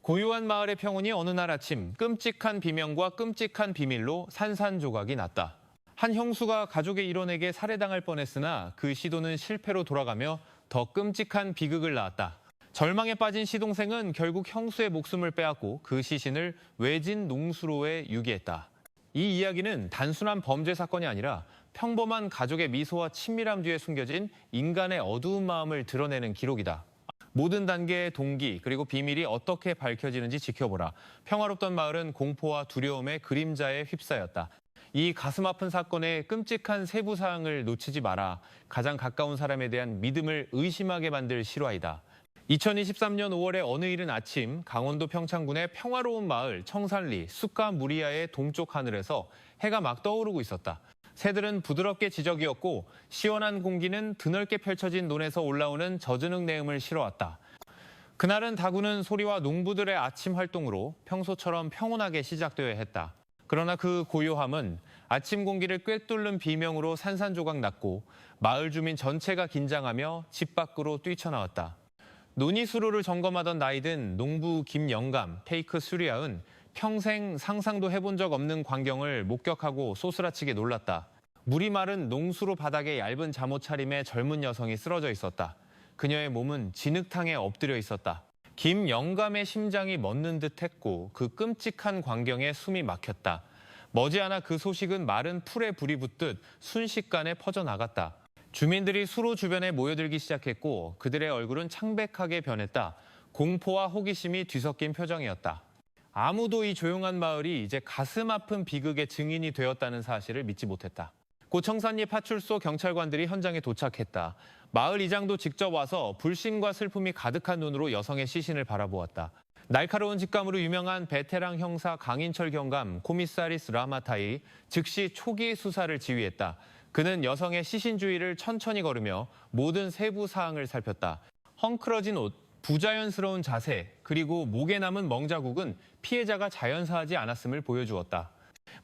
고요한 마을의 평온이 어느 날 아침 끔찍한 비명과 끔찍한 비밀로 산산조각이 났다. 한 형수가 가족의 일원에게 살해당할 뻔했으나 그 시도는 실패로 돌아가며 더 끔찍한 비극을 낳았다. 절망에 빠진 시동생은 결국 형수의 목숨을 빼앗고 그 시신을 외진 농수로에 유기했다. 이 이야기는 단순한 범죄 사건이 아니라 평범한 가족의 미소와 친밀함 뒤에 숨겨진 인간의 어두운 마음을 드러내는 기록이다. 모든 단계의 동기 그리고 비밀이 어떻게 밝혀지는지 지켜보라. 평화롭던 마을은 공포와 두려움의 그림자에 휩싸였다. 이 가슴 아픈 사건의 끔찍한 세부 사항을 놓치지 마라. 가장 가까운 사람에 대한 믿음을 의심하게 만들 실화이다. 2023년 5월의 어느 이른 아침 강원도 평창군의 평화로운 마을 청산리 숲과 무리야의 동쪽 하늘에서 해가 막 떠오르고 있었다. 새들은 부드럽게 지저귀었고 시원한 공기는 드넓게 펼쳐진 논에서 올라오는 젖은흙 내음을 실어왔다. 그날은 다구는 소리와 농부들의 아침 활동으로 평소처럼 평온하게 시작되어야 했다. 그러나 그 고요함은 아침 공기를 꿰뚫는 비명으로 산산조각 났고 마을 주민 전체가 긴장하며 집 밖으로 뛰쳐나왔다. 논이 수로를 점검하던 나이든 농부 김영감, 페이크 수리아은 평생 상상도 해본 적 없는 광경을 목격하고 소스라치게 놀랐다. 물이 마른 농수로 바닥에 얇은 잠옷 차림의 젊은 여성이 쓰러져 있었다. 그녀의 몸은 진흙탕에 엎드려 있었다. 김영감의 심장이 멎는 듯했고 그 끔찍한 광경에 숨이 막혔다. 머지않아 그 소식은 마른 풀에 불이 붙듯 순식간에 퍼져나갔다. 주민들이 수로 주변에 모여들기 시작했고 그들의 얼굴은 창백하게 변했다. 공포와 호기심이 뒤섞인 표정이었다. 아무도 이 조용한 마을이 이제 가슴 아픈 비극의 증인이 되었다는 사실을 믿지 못했다. 고 청산리 파출소 경찰관들이 현장에 도착했다. 마을 이장도 직접 와서 불신과 슬픔이 가득한 눈으로 여성의 시신을 바라보았다. 날카로운 직감으로 유명한 베테랑 형사 강인철 경감 코미사리스 라마타이 즉시 초기 수사를 지휘했다. 그는 여성의 시신 주위를 천천히 걸으며 모든 세부 사항을 살폈다. 헝클어진 옷, 부자연스러운 자세, 그리고 목에 남은 멍자국은 피해자가 자연사하지 않았음을 보여주었다.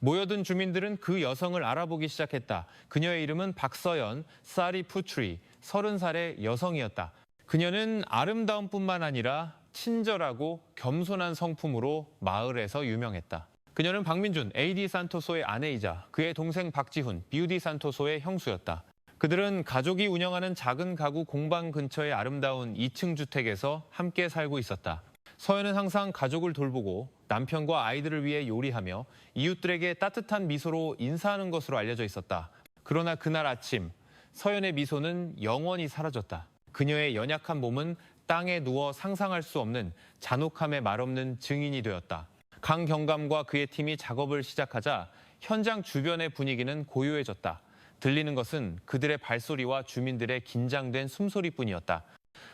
모여든 주민들은 그 여성을 알아보기 시작했다. 그녀의 이름은 박서연 사리푸트리, 30살의 여성이었다. 그녀는 아름다움뿐만 아니라 친절하고 겸손한 성품으로 마을에서 유명했다. 그녀는 박민준, AD 산토소의 아내이자 그의 동생 박지훈, BUD 산토소의 형수였다. 그들은 가족이 운영하는 작은 가구 공방 근처의 아름다운 2층 주택에서 함께 살고 있었다. 서연은 항상 가족을 돌보고 남편과 아이들을 위해 요리하며 이웃들에게 따뜻한 미소로 인사하는 것으로 알려져 있었다. 그러나 그날 아침 서연의 미소는 영원히 사라졌다. 그녀의 연약한 몸은 땅에 누워 상상할 수 없는 잔혹함의 말없는 증인이 되었다. 강 경감과 그의 팀이 작업을 시작하자 현장 주변의 분위기는 고요해졌다. 들리는 것은 그들의 발소리와 주민들의 긴장된 숨소리뿐이었다.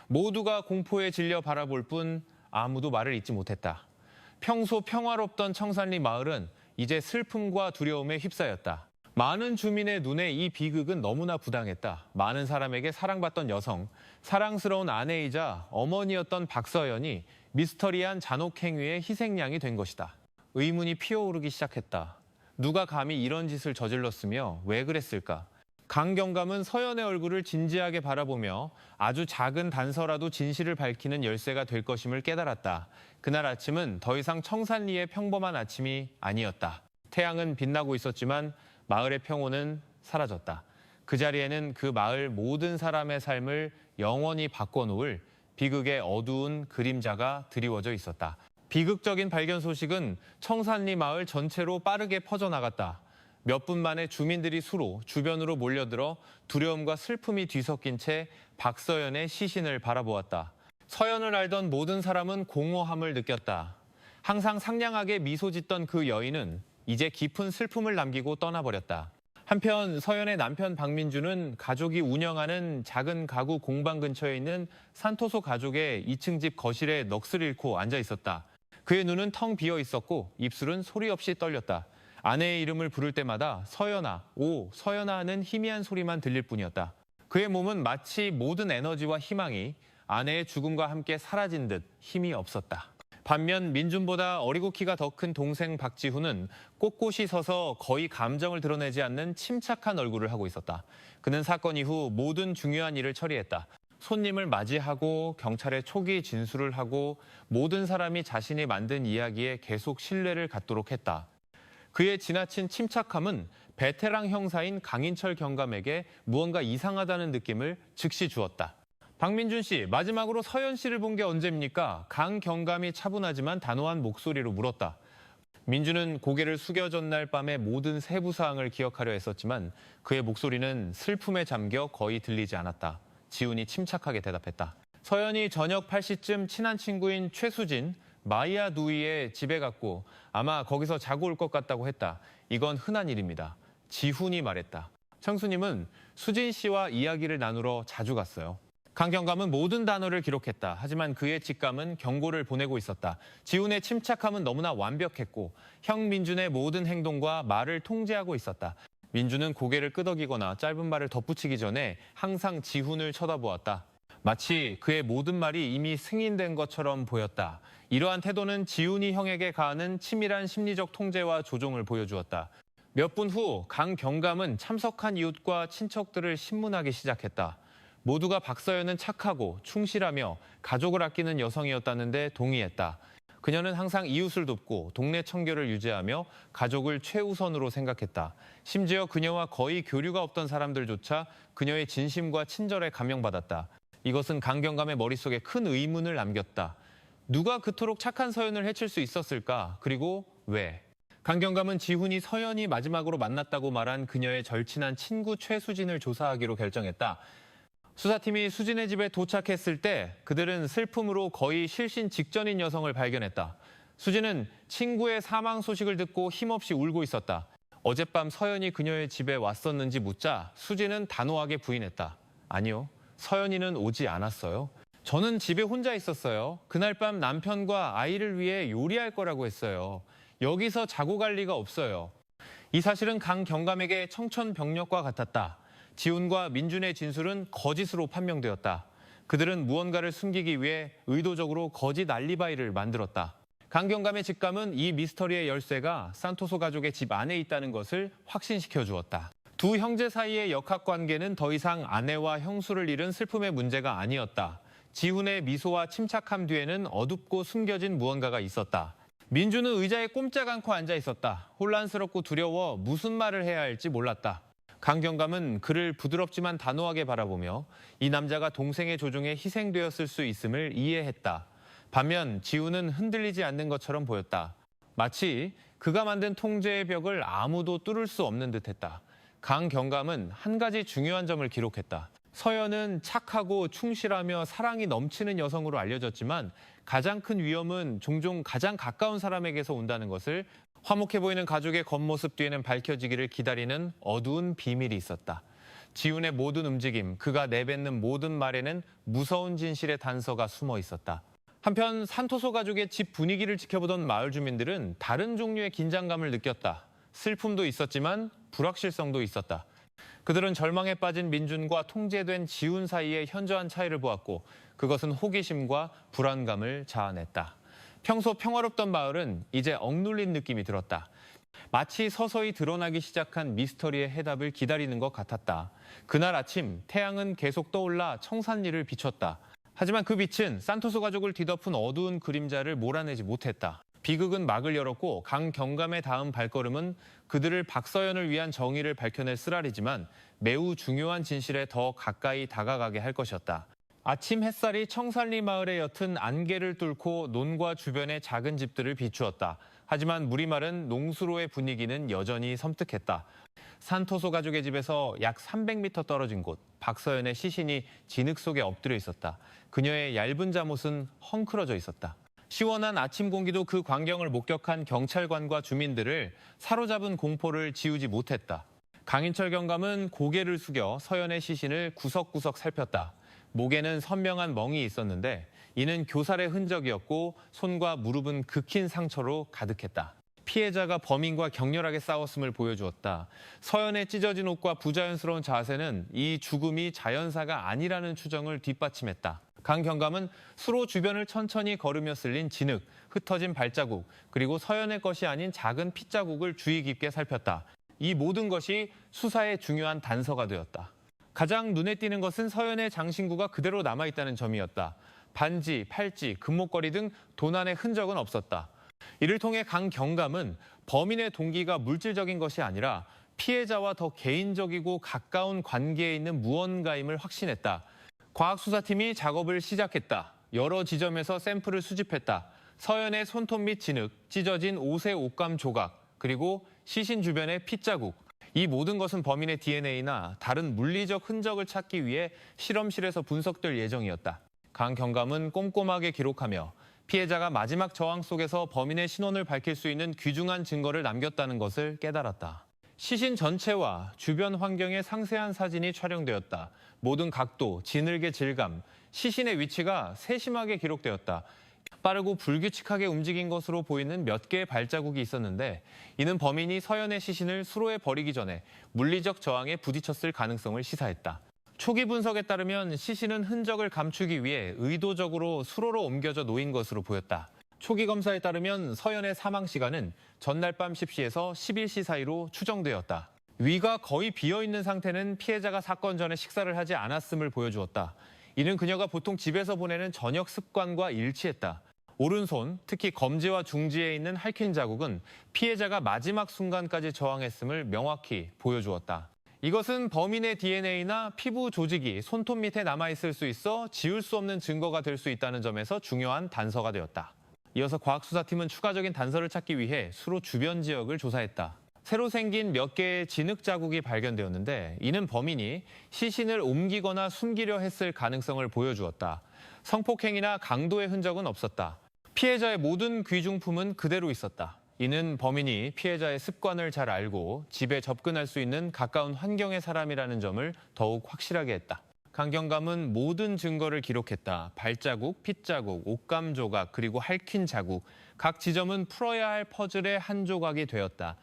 모두가 공포에 질려 바라볼 뿐 아무도 말을 잇지 못했다. 평소 평화롭던 청산리 마을은 이제 슬픔과 두려움에 휩싸였다. 많은 주민의 눈에 이 비극은 너무나 부당했다. 많은 사람에게 사랑받던 여성, 사랑스러운 아내이자 어머니였던 박서연이 미스터리한 잔혹 행위의 희생양이 된 것이다. 의문이 피어오르기 시작했다. 누가 감히 이런 짓을 저질렀으며 왜 그랬을까? 강 경감은 서연의 얼굴을 진지하게 바라보며 아주 작은 단서라도 진실을 밝히는 열쇠가 될 것임을 깨달았다. 그날 아침은 더 이상 청산리의 평범한 아침이 아니었다. 태양은 빛나고 있었지만 마을의 평온은 사라졌다. 그 자리에는 그 마을 모든 사람의 삶을 영원히 바꿔놓을 비극의 어두운 그림자가 드리워져 있었다. 비극적인 발견 소식은 청산리 마을 전체로 빠르게 퍼져나갔다. 몇 분 만에 주민들이 수로 주변으로 몰려들어 두려움과 슬픔이 뒤섞인 채 박서연의 시신을 바라보았다. 서연을 알던 모든 사람은 공허함을 느꼈다. 항상 상냥하게 미소 짓던 그 여인은 이제 깊은 슬픔을 남기고 떠나버렸다. 한편 서연의 남편 박민주는 가족이 운영하는 작은 가구 공방 근처에 있는 산토소 가족의 2층 집 거실에 넋을 잃고 앉아 있었다. 그의 눈은 텅 비어 있었고 입술은 소리 없이 떨렸다. 아내의 이름을 부를 때마다 서연아, 오, 서연아 하는 희미한 소리만 들릴 뿐이었다. 그의 몸은 마치 모든 에너지와 희망이 아내의 죽음과 함께 사라진 듯 힘이 없었다. 반면 민준보다 어리고 키가 더 큰 동생 박지훈은 꼿꼿이 서서 거의 감정을 드러내지 않는 침착한 얼굴을 하고 있었다. 그는 사건 이후 모든 중요한 일을 처리했다. 손님을 맞이하고 경찰에 초기 진술을 하고 모든 사람이 자신이 만든 이야기에 계속 신뢰를 갖도록 했다. 그의 지나친 침착함은 베테랑 형사인 강인철 경감에게 무언가 이상하다는 느낌을 즉시 주었다. 박민준 씨, 마지막으로 서연 씨를 본 게 언제입니까? 강 경감이 차분하지만 단호한 목소리로 물었다. 민준은 고개를 숙여 전날 밤의 모든 세부 사항을 기억하려 했었지만 그의 목소리는 슬픔에 잠겨 거의 들리지 않았다. 지훈이 침착하게 대답했다. 서연이 저녁 8시쯤 친한 친구인 최수진, 마이아 누이의 집에 갔고 아마 거기서 자고 올 것 같다고 했다. 이건 흔한 일입니다. 지훈이 말했다. 청수님은 수진 씨와 이야기를 나누러 자주 갔어요. 강 경감은 모든 단어를 기록했다. 하지만 그의 직감은 경고를 보내고 있었다. 지훈의 침착함은 너무나 완벽했고 형 민준의 모든 행동과 말을 통제하고 있었다. 민준은 고개를 끄덕이거나 짧은 말을 덧붙이기 전에 항상 지훈을 쳐다보았다. 마치 그의 모든 말이 이미 승인된 것처럼 보였다. 이러한 태도는 지훈이 형에게 가하는 치밀한 심리적 통제와 조종을 보여주었다. 몇 분 후 강 경감은 참석한 이웃과 친척들을 신문하기 시작했다. 모두가 박서연은 착하고 충실하며 가족을 아끼는 여성이었다는데 동의했다. 그녀는 항상 이웃을 돕고 동네 청결을 유지하며 가족을 최우선으로 생각했다. 심지어 그녀와 거의 교류가 없던 사람들조차 그녀의 진심과 친절에 감명받았다. 이것은 강 경감의 머릿속에 큰 의문을 남겼다. 누가 그토록 착한 서연을 해칠 수 있었을까? 그리고 왜? 강 경감은 지훈이 서연이 마지막으로 만났다고 말한 그녀의 절친한 친구 최수진을 조사하기로 결정했다. 수사팀이 수진의 집에 도착했을 때 그들은 슬픔으로 거의 실신 직전인 여성을 발견했다. 수진은 친구의 사망 소식을 듣고 힘없이 울고 있었다. 어젯밤 서연이 그녀의 집에 왔었는지 묻자 수진은 단호하게 부인했다. 아니요, 서연이는 오지 않았어요. 저는 집에 혼자 있었어요. 그날 밤 남편과 아이를 위해 요리할 거라고 했어요. 여기서 자고 갈 리가 없어요. 이 사실은 강 경감에게 청천벽력과 같았다. 지훈과 민준의 진술은 거짓으로 판명되었다. 그들은 무언가를 숨기기 위해 의도적으로 거짓 알리바이를 만들었다. 강 경감의 직감은 이 미스터리의 열쇠가 산토소 가족의 집 안에 있다는 것을 확신시켜 주었다. 두 형제 사이의 역학관계는 더 이상 아내와 형수를 잃은 슬픔의 문제가 아니었다. 지훈의 미소와 침착함 뒤에는 어둡고 숨겨진 무언가가 있었다. 민준은 의자에 꼼짝 않고 앉아 있었다. 혼란스럽고 두려워 무슨 말을 해야 할지 몰랐다. 강 경감은 그를 부드럽지만 단호하게 바라보며 이 남자가 동생의 조종에 희생되었을 수 있음을 이해했다. 반면 지훈은 흔들리지 않는 것처럼 보였다. 마치 그가 만든 통제의 벽을 아무도 뚫을 수 없는 듯했다. 강 경감은 한 가지 중요한 점을 기록했다. 서연은 착하고 충실하며 사랑이 넘치는 여성으로 알려졌지만 가장 큰 위험은 종종 가장 가까운 사람에게서 온다는 것을, 화목해 보이는 가족의 겉모습 뒤에는 밝혀지기를 기다리는 어두운 비밀이 있었다. 지훈의 모든 움직임, 그가 내뱉는 모든 말에는 무서운 진실의 단서가 숨어 있었다. 한편 산토소 가족의 집 분위기를 지켜보던 마을 주민들은 다른 종류의 긴장감을 느꼈다. 슬픔도 있었지만 불확실성도 있었다. 그들은 절망에 빠진 민준과 통제된 지훈 사이의 현저한 차이를 보았고 그것은 호기심과 불안감을 자아냈다. 평소 평화롭던 마을은 이제 억눌린 느낌이 들었다. 마치 서서히 드러나기 시작한 미스터리의 해답을 기다리는 것 같았다. 그날 아침 태양은 계속 떠올라 청산리를 비췄다. 하지만 그 빛은 산토소 가족을 뒤덮은 어두운 그림자를 몰아내지 못했다. 비극은 막을 열었고 강 경감의 다음 발걸음은 그들을 박서연을 위한 정의를 밝혀낼 쓰라리지만 매우 중요한 진실에 더 가까이 다가가게 할 것이었다. 아침 햇살이 청산리 마을의 옅은 안개를 뚫고 논과 주변의 작은 집들을 비추었다. 하지만 물이 마른 농수로의 분위기는 여전히 섬뜩했다. 산토소 가족의 집에서 약 300m 떨어진 곳, 박서연의 시신이 진흙 속에 엎드려 있었다. 그녀의 얇은 잠옷은 헝클어져 있었다. 시원한 아침 공기도 그 광경을 목격한 경찰관과 주민들을 사로잡은 공포를 지우지 못했다. 강인철 경감은 고개를 숙여 서연의 시신을 구석구석 살폈다. 목에는 선명한 멍이 있었는데 이는 교살의 흔적이었고 손과 무릎은 긁힌 상처로 가득했다. 피해자가 범인과 격렬하게 싸웠음을 보여주었다. 서연의 찢어진 옷과 부자연스러운 자세는 이 죽음이 자연사가 아니라는 추정을 뒷받침했다. 강 경감은 수로 주변을 천천히 걸으며 쓸린 진흙, 흩어진 발자국, 그리고 서연의 것이 아닌 작은 핏자국을 주의 깊게 살폈다. 이 모든 것이 수사의 중요한 단서가 되었다. 가장 눈에 띄는 것은 서연의 장신구가 그대로 남아있다는 점이었다. 반지, 팔찌, 금목걸이 등 도난의 흔적은 없었다. 이를 통해 강 경감은 범인의 동기가 물질적인 것이 아니라 피해자와 더 개인적이고 가까운 관계에 있는 무언가임을 확신했다. 과학수사팀이 작업을 시작했다. 여러 지점에서 샘플을 수집했다. 서연의 손톱 및 진흙, 찢어진 옷의 옷감 조각, 그리고 시신 주변의 핏자국. 이 모든 것은 범인의 DNA나 다른 물리적 흔적을 찾기 위해 실험실에서 분석될 예정이었다. 강 경감은 꼼꼼하게 기록하며 피해자가 마지막 저항 속에서 범인의 신원을 밝힐 수 있는 귀중한 증거를 남겼다는 것을 깨달았다. 시신 전체와 주변 환경의 상세한 사진이 촬영되었다. 모든 각도, 진흙의 질감, 시신의 위치가 세심하게 기록되었다. 빠르고 불규칙하게 움직인 것으로 보이는 몇 개의 발자국이 있었는데 이는 범인이 서연의 시신을 수로에 버리기 전에 물리적 저항에 부딪혔을 가능성을 시사했다. 초기 분석에 따르면 시신은 흔적을 감추기 위해 의도적으로 수로로 옮겨져 놓인 것으로 보였다. 초기 검사에 따르면 서연의 사망 시간은 전날 밤 10시에서 11시 사이로 추정되었다. 위가 거의 비어있는 상태는 피해자가 사건 전에 식사를 하지 않았음을 보여주었다. 이는 그녀가 보통 집에서 보내는 저녁 습관과 일치했다. 오른손, 특히 검지와 중지에 있는 핥힌 자국은 피해자가 마지막 순간까지 저항했음을 명확히 보여주었다. 이것은 범인의 DNA나 피부 조직이 손톱 밑에 남아있을 수 있어 지울 수 없는 증거가 될 수 있다는 점에서 중요한 단서가 되었다. 이어서 과학수사팀은 추가적인 단서를 찾기 위해 수로 주변 지역을 조사했다. 새로 생긴 몇 개의 진흙 자국이 발견되었는데 이는 범인이 시신을 옮기거나 숨기려 했을 가능성을 보여주었다. 성폭행이나 강도의 흔적은 없었다. 피해자의 모든 귀중품은 그대로 있었다. 이는 범인이 피해자의 습관을 잘 알고 집에 접근할 수 있는 가까운 환경의 사람이라는 점을 더욱 확실하게 했다. 강 경감은 모든 증거를 기록했다. 발자국, 핏자국, 옷감 조각, 그리고 핥힌 자국. 각 지점은 풀어야 할 퍼즐의 한 조각이 되었다.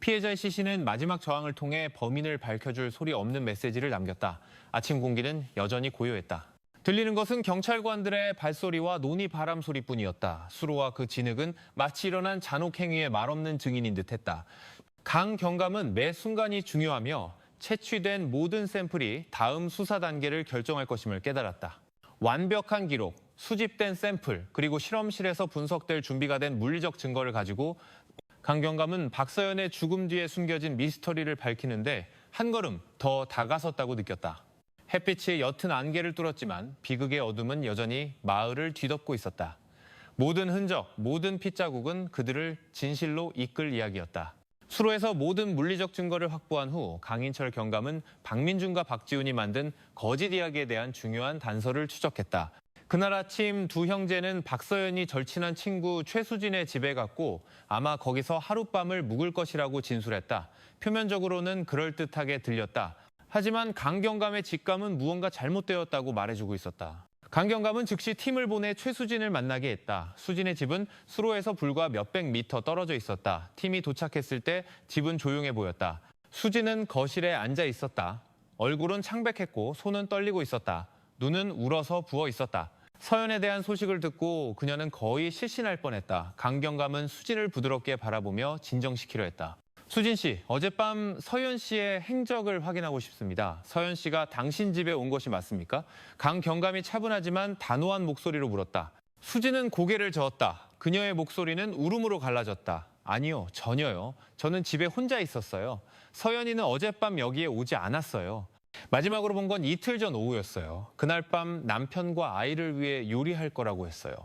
피해자의 시신은 마지막 저항을 통해 범인을 밝혀줄 소리 없는 메시지를 남겼다. 아침 공기는 여전히 고요했다. 들리는 것은 경찰관들의 발소리와 논의 바람 소리뿐이었다. 수로와 그 진흙은 마치 일어난 잔혹 행위의 말없는 증인인 듯했다. 강 경감은 매 순간이 중요하며 채취된 모든 샘플이 다음 수사 단계를 결정할 것임을 깨달았다. 완벽한 기록, 수집된 샘플, 그리고 실험실에서 분석될 준비가 된 물리적 증거를 가지고 강 경감은 박서연의 죽음 뒤에 숨겨진 미스터리를 밝히는데 한 걸음 더 다가섰다고 느꼈다. 햇빛이 옅은 안개를 뚫었지만 비극의 어둠은 여전히 마을을 뒤덮고 있었다. 모든 흔적, 모든 핏자국은 그들을 진실로 이끌 이야기였다. 수로에서 모든 물리적 증거를 확보한 후 강인철 경감은 박민준과 박지훈이 만든 거짓 이야기에 대한 중요한 단서를 추적했다. 그날 아침 두 형제는 박서연이 절친한 친구 최수진의 집에 갔고 아마 거기서 하룻밤을 묵을 것이라고 진술했다. 표면적으로는 그럴듯하게 들렸다. 하지만 강 경감의 직감은 무언가 잘못되었다고 말해주고 있었다. 강 경감은 즉시 팀을 보내 최수진을 만나게 했다. 수진의 집은 수로에서 불과 몇백 미터 떨어져 있었다. 팀이 도착했을 때 집은 조용해 보였다. 수진은 거실에 앉아 있었다. 얼굴은 창백했고 손은 떨리고 있었다. 눈은 울어서 부어 있었다. 서연에 대한 소식을 듣고 그녀는 거의 실신할 뻔했다. 강 경감은 수진을 부드럽게 바라보며 진정시키려 했다. 수진 씨, 어젯밤 서연 씨의 행적을 확인하고 싶습니다. 서연 씨가 당신 집에 온 것이 맞습니까? 강 경감이 차분하지만 단호한 목소리로 물었다. 수진은 고개를 저었다. 그녀의 목소리는 울음으로 갈라졌다. 아니요, 전혀요. 저는 집에 혼자 있었어요. 서연이는 어젯밤 여기에 오지 않았어요. 마지막으로 본 건 이틀 전 오후였어요. 그날 밤 남편과 아이를 위해 요리할 거라고 했어요.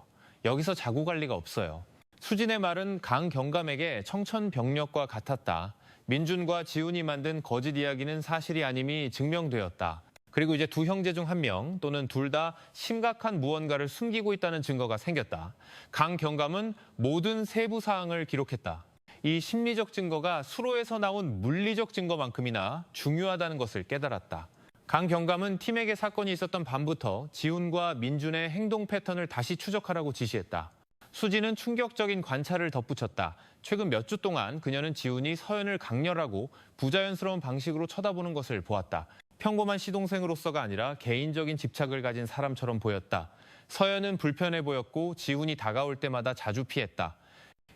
여기서 자고 갈 리가 없어요. 수진의 말은 강 경감에게 청천벽력과 같았다. 민준과 지훈이 만든 거짓 이야기는 사실이 아님이 증명되었다. 그리고 이제 두 형제 중 한 명 또는 둘 다 심각한 무언가를 숨기고 있다는 증거가 생겼다. 강 경감은 모든 세부 사항을 기록했다. 이 심리적 증거가 수로에서 나온 물리적 증거만큼이나 중요하다는 것을 깨달았다. 강 경감은 팀에게 사건이 있었던 밤부터 지훈과 민준의 행동 패턴을 다시 추적하라고 지시했다. 수진은 충격적인 관찰을 덧붙였다. 최근 몇 주 동안 그녀는 지훈이 서연을 강렬하고 부자연스러운 방식으로 쳐다보는 것을 보았다. 평범한 시동생으로서가 아니라 개인적인 집착을 가진 사람처럼 보였다. 서연은 불편해 보였고 지훈이 다가올 때마다 자주 피했다.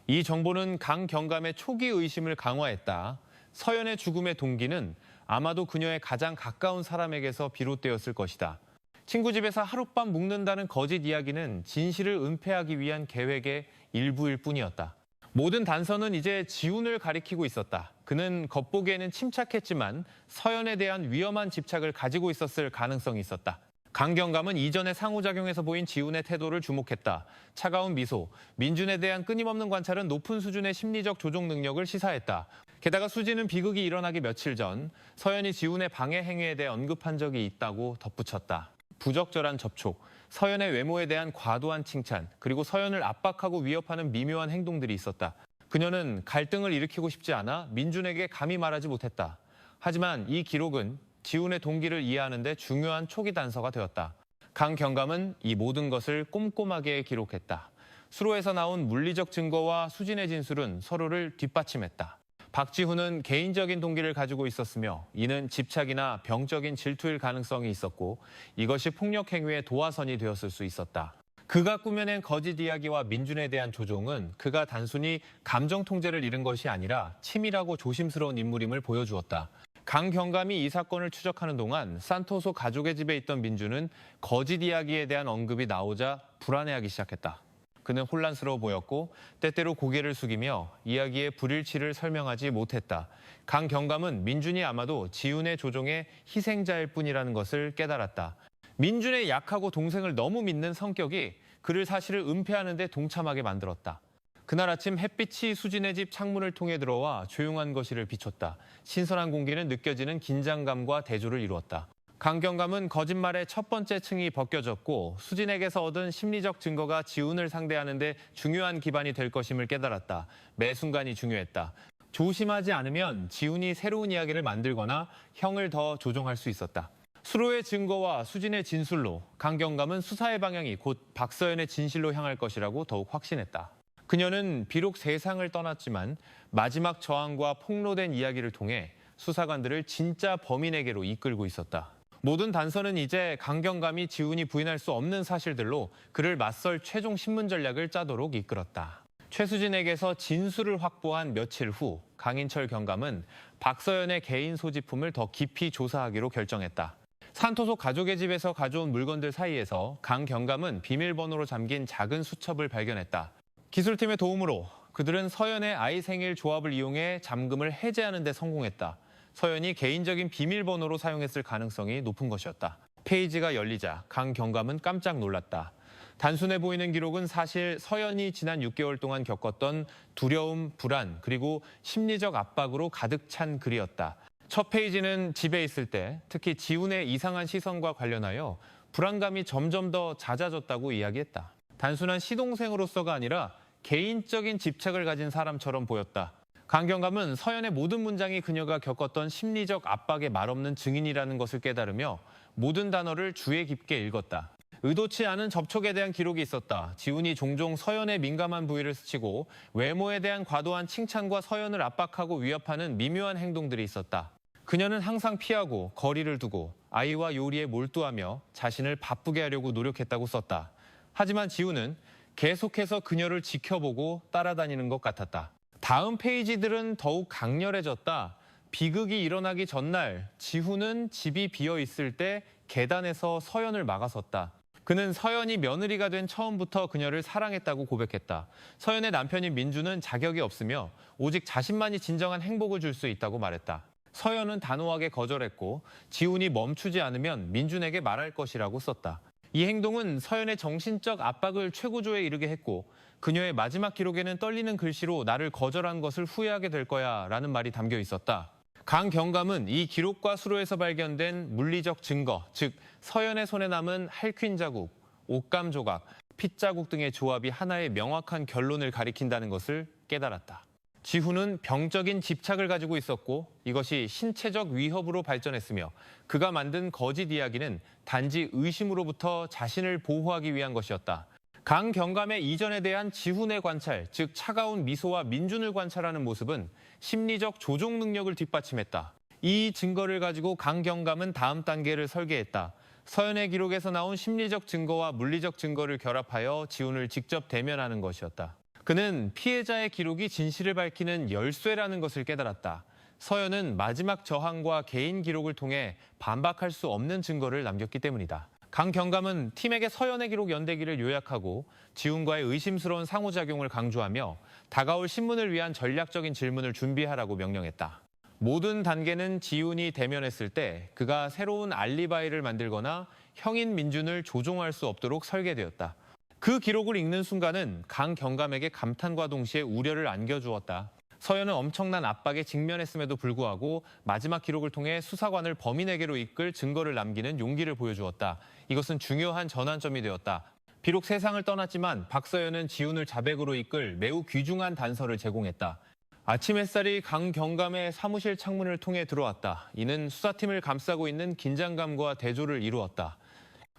이 정보는 강 경감의 초기 의심을 강화했다. 서연의 죽음의 동기는 아마도 그녀의 가장 가까운 사람에게서 비롯되었을 것이다. 친구 집에서 하룻밤 묵는다는 거짓 이야기는 진실을 은폐하기 위한 계획의 일부일 뿐이었다. 모든 단서는 이제 지훈을 가리키고 있었다. 그는 겉보기에는 침착했지만 서연에 대한 위험한 집착을 가지고 있었을 가능성이 있었다. 강경감은 이전의 상호작용에서 보인 지훈의 태도를 주목했다. 차가운 미소, 민준에 대한 끊임없는 관찰은 높은 수준의 심리적 조종 능력을 시사했다. 게다가 수지는 비극이 일어나기 며칠 전 서연이 지훈의 방해 행위에 대해 언급한 적이 있다고 덧붙였다. 부적절한 접촉, 서연의 외모에 대한 과도한 칭찬, 그리고 서연을 압박하고 위협하는 미묘한 행동들이 있었다. 그녀는 갈등을 일으키고 싶지 않아 민준에게 감히 말하지 못했다. 하지만 이 기록은 지훈의 동기를 이해하는 데 중요한 초기 단서가 되었다. 강 경감은 이 모든 것을 꼼꼼하게 기록했다. 수로에서 나온 물리적 증거와 수진의 진술은 서로를 뒷받침했다. 박지훈은 개인적인 동기를 가지고 있었으며 이는 집착이나 병적인 질투일 가능성이 있었고 이것이 폭력 행위의 도화선이 되었을 수 있었다. 그가 꾸며낸 거짓 이야기와 민준에 대한 조종은 그가 단순히 감정 통제를 잃은 것이 아니라 치밀하고 조심스러운 인물임을 보여주었다. 강 경감이 이 사건을 추적하는 동안 산토소 가족의 집에 있던 민준은 거짓 이야기에 대한 언급이 나오자 불안해하기 시작했다. 그는 혼란스러워 보였고 때때로 고개를 숙이며 이야기의 불일치를 설명하지 못했다. 강 경감은 민준이 아마도 지훈의 조종의 희생자일 뿐이라는 것을 깨달았다. 민준의 약하고 동생을 너무 믿는 성격이 그를 사실을 은폐하는 데 동참하게 만들었다. 그날 아침 햇빛이 수진의 집 창문을 통해 들어와 조용한 거실을 비췄다. 신선한 공기는 느껴지는 긴장감과 대조를 이루었다. 강경감은 거짓말의 첫 번째 층이 벗겨졌고 수진에게서 얻은 심리적 증거가 지훈을 상대하는 데 중요한 기반이 될 것임을 깨달았다. 매 순간이 중요했다. 조심하지 않으면 지훈이 새로운 이야기를 만들거나 형을 더 조종할 수 있었다. 수로의 증거와 수진의 진술로 강경감은 수사의 방향이 곧 박서연의 진실로 향할 것이라고 더욱 확신했다. 그녀는 비록 세상을 떠났지만 마지막 저항과 폭로된 이야기를 통해 수사관들을 진짜 범인에게로 이끌고 있었다. 모든 단서는 이제 강경감이 지훈이 부인할 수 없는 사실들로 그를 맞설 최종 신문 전략을 짜도록 이끌었다. 최수진에게서 진술을 확보한 며칠 후 강인철 경감은 박서연의 개인 소지품을 더 깊이 조사하기로 결정했다. 산토소 가족의 집에서 가져온 물건들 사이에서 강 경감은 비밀번호로 잠긴 작은 수첩을 발견했다. 기술팀의 도움으로 그들은 서연의 아이 생일 조합을 이용해 잠금을 해제하는 데 성공했다. 서연이 개인적인 비밀번호로 사용했을 가능성이 높은 것이었다. 페이지가 열리자 강 경감은 깜짝 놀랐다. 단순해 보이는 기록은 사실 서연이 지난 6개월 동안 겪었던 두려움, 불안, 그리고 심리적 압박으로 가득 찬 글이었다. 첫 페이지는 집에 있을 때 특히 지훈의 이상한 시선과 관련하여 불안감이 점점 더 잦아졌다고 이야기했다. 단순한 시동생으로서가 아니라 개인적인 집착을 가진 사람처럼 보였다. 강경감은 서연의 모든 문장이 그녀가 겪었던 심리적 압박의 말없는 증인이라는 것을 깨달으며 모든 단어를 주의 깊게 읽었다. 의도치 않은 접촉에 대한 기록이 있었다. 지훈이 종종 서연의 민감한 부위를 스치고 외모에 대한 과도한 칭찬과 서연을 압박하고 위협하는 미묘한 행동들이 있었다. 그녀는 항상 피하고 거리를 두고 아이와 요리에 몰두하며 자신을 바쁘게 하려고 노력했다고 썼다. 하지만 지훈은 계속해서 그녀를 지켜보고 따라다니는 것 같았다. 다음 페이지들은 더욱 강렬해졌다. 비극이 일어나기 전날 지훈은 집이 비어 있을 때 계단에서 서연을 막아섰다. 그는 서연이 며느리가 된 처음부터 그녀를 사랑했다고 고백했다. 서연의 남편인 민주는 자격이 없으며 오직 자신만이 진정한 행복을 줄 수 있다고 말했다. 서연은 단호하게 거절했고 지훈이 멈추지 않으면 민준에게 말할 것이라고 썼다. 이 행동은 서연의 정신적 압박을 최고조에 이르게 했고 그녀의 마지막 기록에는 떨리는 글씨로 나를 거절한 것을 후회하게 될 거야 라는 말이 담겨 있었다. 강 경감은 이 기록과 수로에서 발견된 물리적 증거, 즉 서연의 손에 남은 할퀸 자국, 옷감 조각, 핏자국 등의 조합이 하나의 명확한 결론을 가리킨다는 것을 깨달았다. 지훈은 병적인 집착을 가지고 있었고 이것이 신체적 위협으로 발전했으며 그가 만든 거짓 이야기는 단지 의심으로부터 자신을 보호하기 위한 것이었다. 강 경감의 이전에 대한 지훈의 관찰, 즉 차가운 미소와 민준을 관찰하는 모습은 심리적 조종 능력을 뒷받침했다. 이 증거를 가지고 강 경감은 다음 단계를 설계했다. 서연의 기록에서 나온 심리적 증거와 물리적 증거를 결합하여 지훈을 직접 대면하는 것이었다. 그는 피해자의 기록이 진실을 밝히는 열쇠라는 것을 깨달았다. 서연은 마지막 저항과 개인 기록을 통해 반박할 수 없는 증거를 남겼기 때문이다. 강 경감은 팀에게 서연의 기록 연대기를 요약하고 지훈과의 의심스러운 상호작용을 강조하며 다가올 신문을 위한 전략적인 질문을 준비하라고 명령했다. 모든 단계는 지훈이 대면했을 때 그가 새로운 알리바이를 만들거나 형인 민준을 조종할 수 없도록 설계되었다. 그 기록을 읽는 순간은 강 경감에게 감탄과 동시에 우려를 안겨주었다. 서연은 엄청난 압박에 직면했음에도 불구하고 마지막 기록을 통해 수사관을 범인에게로 이끌 증거를 남기는 용기를 보여주었다. 이것은 중요한 전환점이 되었다. 비록 세상을 떠났지만 박서연은 지훈을 자백으로 이끌 매우 귀중한 단서를 제공했다. 아침 햇살이 강 경감의 사무실 창문을 통해 들어왔다. 이는 수사팀을 감싸고 있는 긴장감과 대조를 이루었다.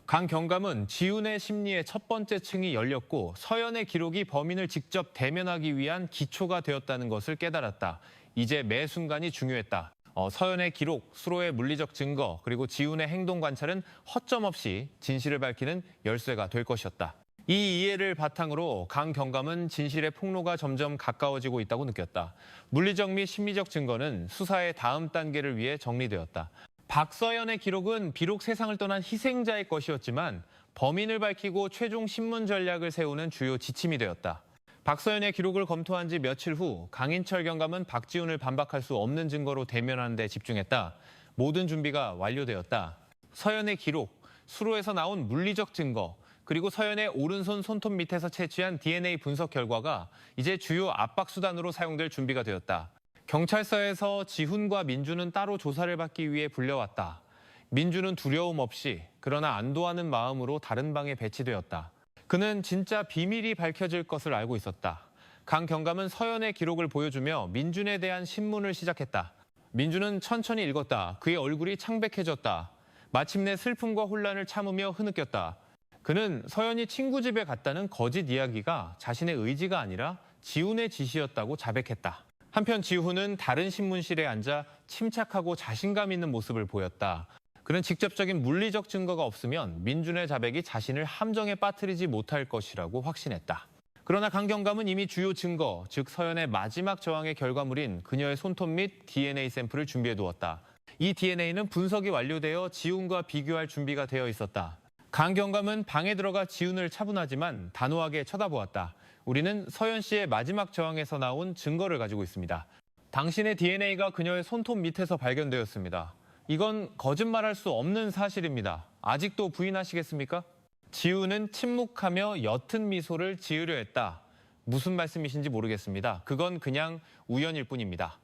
강 경감은 지훈의 심리의 첫 번째 층이 열렸고 서연의 기록이 범인을 직접 대면하기 위한 기초가 되었다는 것을 깨달았다. 이제 매 순간이 중요했다. 서연의 기록, 수로의 물리적 증거, 그리고 지훈의 행동 관찰은 허점 없이 진실을 밝히는 열쇠가 될 것이었다. 이 이해를 바탕으로 강 경감은 진실의 폭로가 점점 가까워지고 있다고 느꼈다. 물리적 및 심리적 증거는 수사의 다음 단계를 위해 정리되었다. 박서연의 기록은 비록 세상을 떠난 희생자의 것이었지만 범인을 밝히고 최종 신문 전략을 세우는 주요 지침이 되었다. 박서연의 기록을 검토한 지 며칠 후 강인철 경감은 박지훈을 반박할 수 없는 증거로 대면하는 데 집중했다. 모든 준비가 완료되었다. 서연의 기록, 수로에서 나온 물리적 증거, 그리고 서연의 오른손 손톱 밑에서 채취한 DNA 분석 결과가 이제 주요 압박 수단으로 사용될 준비가 되었다. 경찰서에서 지훈과 민준은 따로 조사를 받기 위해 불려왔다. 민준은 두려움 없이 그러나 안도하는 마음으로 다른 방에 배치되었다. 그는 진짜 비밀이 밝혀질 것을 알고 있었다. 강 경감은 서연의 기록을 보여주며 민준에 대한 신문을 시작했다. 민준은 천천히 읽었다. 그의 얼굴이 창백해졌다. 마침내 슬픔과 혼란을 참으며 흐느꼈다. 그는 서연이 친구 집에 갔다는 거짓 이야기가 자신의 의지가 아니라 지훈의 지시였다고 자백했다. 한편 지훈은 다른 신문실에 앉아 침착하고 자신감 있는 모습을 보였다. 그는 직접적인 물리적 증거가 없으면 민준의 자백이 자신을 함정에 빠뜨리지 못할 것이라고 확신했다. 그러나 강 경감은 이미 주요 증거, 즉 서연의 마지막 저항의 결과물인 그녀의 손톱 및 DNA 샘플을 준비해두었다. 이 DNA는 분석이 완료되어 지훈과 비교할 준비가 되어 있었다. 강 경감은 방에 들어가 지훈을 차분하지만 단호하게 쳐다보았다. 우리는 서연 씨의 마지막 저항에서 나온 증거를 가지고 있습니다. 당신의 DNA가 그녀의 손톱 밑에서 발견되었습니다. 이건 거짓말할 수 없는 사실입니다. 아직도 부인하시겠습니까? 지훈은 침묵하며 옅은 미소를 지으려 했다. 무슨 말씀이신지 모르겠습니다. 그건 그냥 우연일 뿐입니다.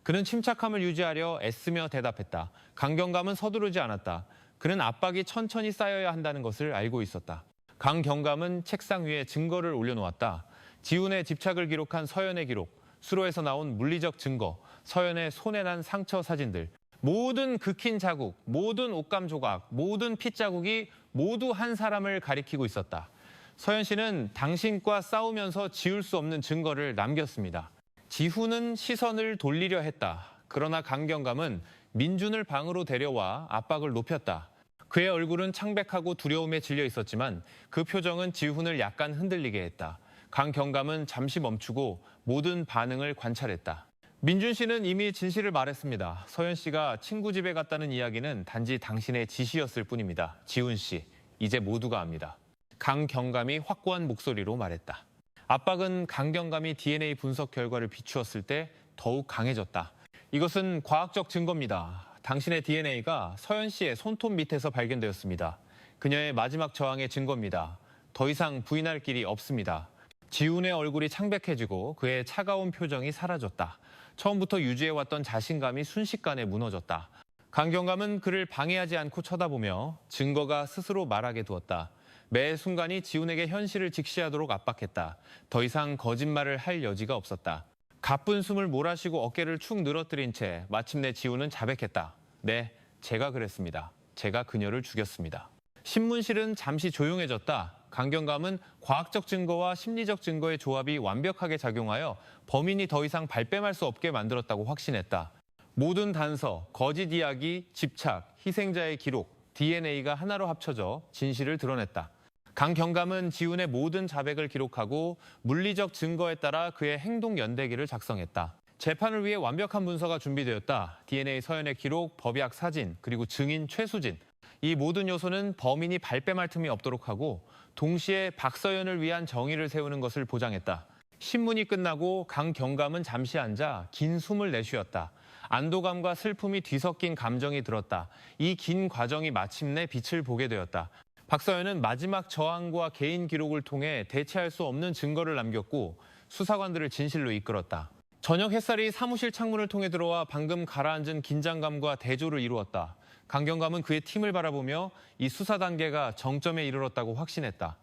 그는 침착함을 유지하려 애쓰며 대답했다. 강 경감은 서두르지 않았다. 그는 압박이 천천히 쌓여야 한다는 것을 알고 있었다. 강 경감은 책상 위에 증거를 올려놓았다. 지훈의 집착을 기록한 서연의 기록, 수로에서 나온 물리적 증거, 서연의 손에 난 상처 사진들, 모든 긁힌 자국, 모든 옷감 조각, 모든 핏자국이 모두 한 사람을 가리키고 있었다. 서연 씨는 당신과 싸우면서 지울 수 없는 증거를 남겼습니다. 지훈은 시선을 돌리려 했다. 그러나 강 경감은 민준을 방으로 데려와 압박을 높였다. 그의 얼굴은 창백하고 두려움에 질려 있었지만 그 표정은 지훈을 약간 흔들리게 했다. 강 경감은 잠시 멈추고 모든 반응을 관찰했다. 민준 씨는 이미 진실을 말했습니다. 서연 씨가 친구 집에 갔다는 이야기는 단지 당신의 지시였을 뿐입니다. 지훈 씨, 이제 모두가 압니다. 강 경감이 확고한 목소리로 말했다. 압박은 강 경감이 DNA 분석 결과를 비추었을 때 더욱 강해졌다. 이것은 과학적 증거입니다. 당신의 DNA가 서연 씨의 손톱 밑에서 발견되었습니다. 그녀의 마지막 저항의 증거입니다. 더 이상 부인할 길이 없습니다. 지훈의 얼굴이 창백해지고 그의 차가운 표정이 사라졌다. 처음부터 유지해왔던 자신감이 순식간에 무너졌다. 강 경감은 그를 방해하지 않고 쳐다보며 증거가 스스로 말하게 두었다. 매 순간이 지훈에게 현실을 직시하도록 압박했다. 더 이상 거짓말을 할 여지가 없었다. 가쁜 숨을 몰아쉬고 어깨를 축 늘어뜨린 채 마침내 지훈은 자백했다. 네, 제가 그랬습니다. 제가 그녀를 죽였습니다. 신문실은 잠시 조용해졌다. 강 경감은 과학적 증거와 심리적 증거의 조합이 완벽하게 작용하여 범인이 더 이상 발뺌할 수 없게 만들었다고 확신했다. 모든 단서, 거짓 이야기, 집착, 희생자의 기록, DNA가 하나로 합쳐져 진실을 드러냈다. 강 경감은 지훈의 모든 자백을 기록하고 물리적 증거에 따라 그의 행동 연대기를 작성했다. 재판을 위해 완벽한 문서가 준비되었다. DNA 서연의 기록, 법약 사진, 그리고 증인 최수진. 이 모든 요소는 범인이 발뺌할 틈이 없도록 하고 동시에 박서연을 위한 정의를 세우는 것을 보장했다. 신문이 끝나고 강 경감은 잠시 앉아 긴 숨을 내쉬었다. 안도감과 슬픔이 뒤섞인 감정이 들었다. 이 긴 과정이 마침내 빛을 보게 되었다. 박서연은 마지막 저항과 개인 기록을 통해 대체할 수 없는 증거를 남겼고 수사관들을 진실로 이끌었다. 저녁 햇살이 사무실 창문을 통해 들어와 방금 가라앉은 긴장감과 대조를 이루었다. 강경감은 그의 팀을 바라보며 이 수사 단계가 정점에 이르렀다고 확신했다.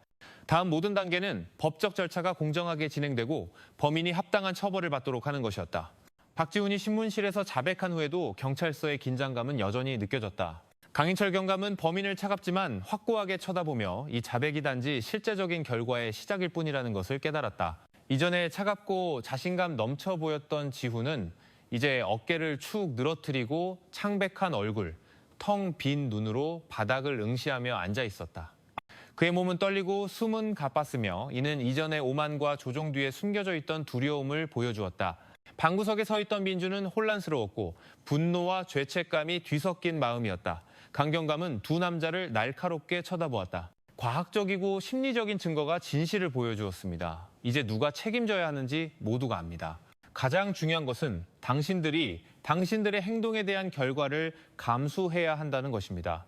다음 모든 단계는 법적 절차가 공정하게 진행되고 범인이 합당한 처벌을 받도록 하는 것이었다. 박지훈이 신문실에서 자백한 후에도 경찰서의 긴장감은 여전히 느껴졌다. 강인철 경감은 범인을 차갑지만 확고하게 쳐다보며 이 자백이 단지 실제적인 결과의 시작일 뿐이라는 것을 깨달았다. 이전에 차갑고 자신감 넘쳐 보였던 지훈은 이제 어깨를 축 늘어뜨리고 창백한 얼굴, 텅 빈 눈으로 바닥을 응시하며 앉아 있었다. 그의 몸은 떨리고 숨은 가빴으며 이는 이전의 오만과 조종 뒤에 숨겨져 있던 두려움을 보여주었다. 방구석에 서 있던 민주는 혼란스러웠고 분노와 죄책감이 뒤섞인 마음이었다. 강경감은 두 남자를 날카롭게 쳐다보았다. 과학적이고 심리적인 증거가 진실을 보여주었습니다. 이제 누가 책임져야 하는지 모두가 압니다. 가장 중요한 것은 당신들의 행동에 대한 결과를 감수해야 한다는 것입니다.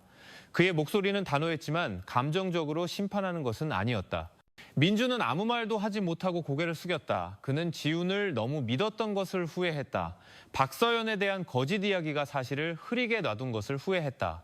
그의 목소리는 단호했지만 감정적으로 심판하는 것은 아니었다. 민주는 아무 말도 하지 못하고 고개를 숙였다. 그는 지훈을 너무 믿었던 것을 후회했다. 박서연에 대한 거짓 이야기가 사실을 흐리게 놔둔 것을 후회했다.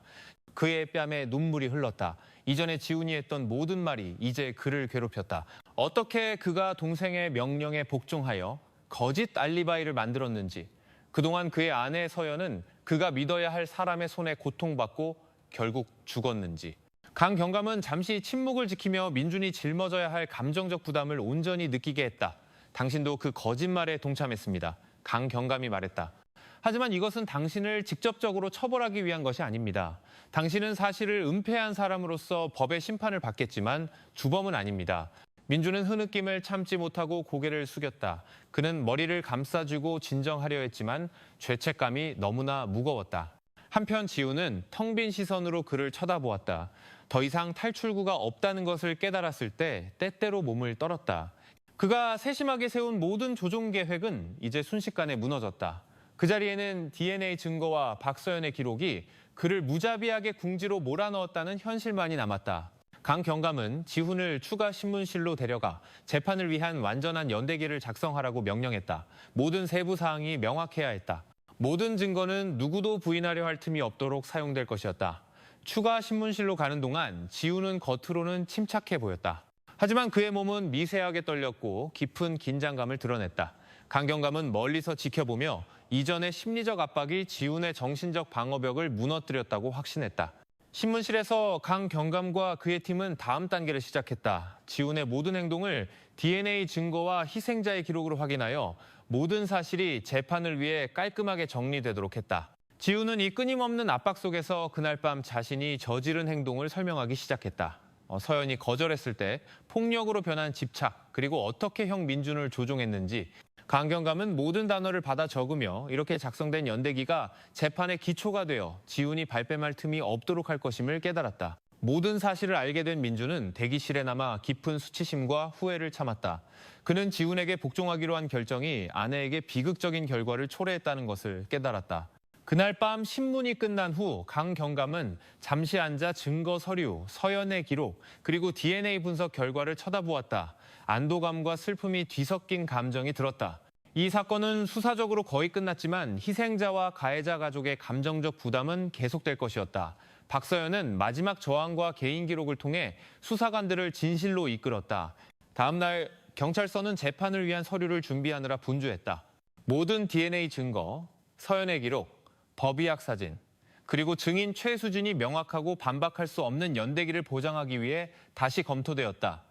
그의 뺨에 눈물이 흘렀다. 이전에 지훈이 했던 모든 말이 이제 그를 괴롭혔다. 어떻게 그가 동생의 명령에 복종하여 거짓 알리바이를 만들었는지, 그동안 그의 아내 서연은 그가 믿어야 할 사람의 손에 고통받고 결국 죽었는지. 강 경감은 잠시 침묵을 지키며 민준이 짊어져야 할 감정적 부담을 온전히 느끼게 했다. 당신도 그 거짓말에 동참했습니다. 강 경감이 말했다. 하지만 이것은 당신을 직접적으로 처벌하기 위한 것이 아닙니다. 당신은 사실을 은폐한 사람으로서 법의 심판을 받겠지만 주범은 아닙니다. 민주는 흐느낌을 참지 못하고 고개를 숙였다. 그는 머리를 감싸주고 진정하려 했지만 죄책감이 너무나 무거웠다. 한편 지훈은 텅 빈 시선으로 그를 쳐다보았다. 더 이상 탈출구가 없다는 것을 깨달았을 때 때때로 몸을 떨었다. 그가 세심하게 세운 모든 조종 계획은 이제 순식간에 무너졌다. 그 자리에는 DNA 증거와 박서연의 기록이 그를 무자비하게 궁지로 몰아넣었다는 현실만이 남았다. 강 경감은 지훈을 추가 신문실로 데려가 재판을 위한 완전한 연대기를 작성하라고 명령했다. 모든 세부 사항이 명확해야 했다. 모든 증거는 누구도 부인하려 할 틈이 없도록 사용될 것이었다. 추가 신문실로 가는 동안 지훈은 겉으로는 침착해 보였다. 하지만 그의 몸은 미세하게 떨렸고 깊은 긴장감을 드러냈다. 강 경감은 멀리서 지켜보며 이전의 심리적 압박이 지훈의 정신적 방어벽을 무너뜨렸다고 확신했다. 신문실에서 강 경감과 그의 팀은 다음 단계를 시작했다. 지훈의 모든 행동을 DNA 증거와 희생자의 기록으로 확인하여 모든 사실이 재판을 위해 깔끔하게 정리되도록 했다. 지훈은 이 끊임없는 압박 속에서 그날 밤 자신이 저지른 행동을 설명하기 시작했다. 서연이 거절했을 때 폭력으로 변한 집착, 그리고 어떻게 형 민준을 조종했는지 강 경감은 모든 단어를 받아 적으며 이렇게 작성된 연대기가 재판의 기초가 되어 지훈이 발뺌할 틈이 없도록 할 것임을 깨달았다. 모든 사실을 알게 된 민준은 대기실에 남아 깊은 수치심과 후회를 참았다. 그는 지훈에게 복종하기로 한 결정이 아내에게 비극적인 결과를 초래했다는 것을 깨달았다. 그날 밤 신문이 끝난 후 강 경감은 잠시 앉아 증거 서류, 서연의 기록, 그리고 DNA 분석 결과를 쳐다보았다. 안도감과 슬픔이 뒤섞인 감정이 들었다. 이 사건은 수사적으로 거의 끝났지만 희생자와 가해자 가족의 감정적 부담은 계속될 것이었다. 박서연은 마지막 저항과 개인 기록을 통해 수사관들을 진실로 이끌었다. 다음 날 경찰서는 재판을 위한 서류를 준비하느라 분주했다. 모든 DNA 증거, 서연의 기록, 법의학 사진, 그리고 증인 최수진이 명확하고 반박할 수 없는 연대기를 보장하기 위해 다시 검토되었다.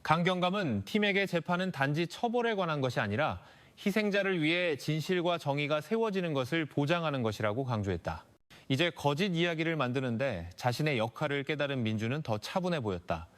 강 경감은 팀에게 재판은 단지 처벌에 관한 것이 아니라 희생자를 위해 진실과 정의가 세워지는 것을 보장하는 것이라고 강조했다. 이제 거짓 이야기를 만드는데 자신의 역할을 깨달은 민주는 더 차분해 보였다.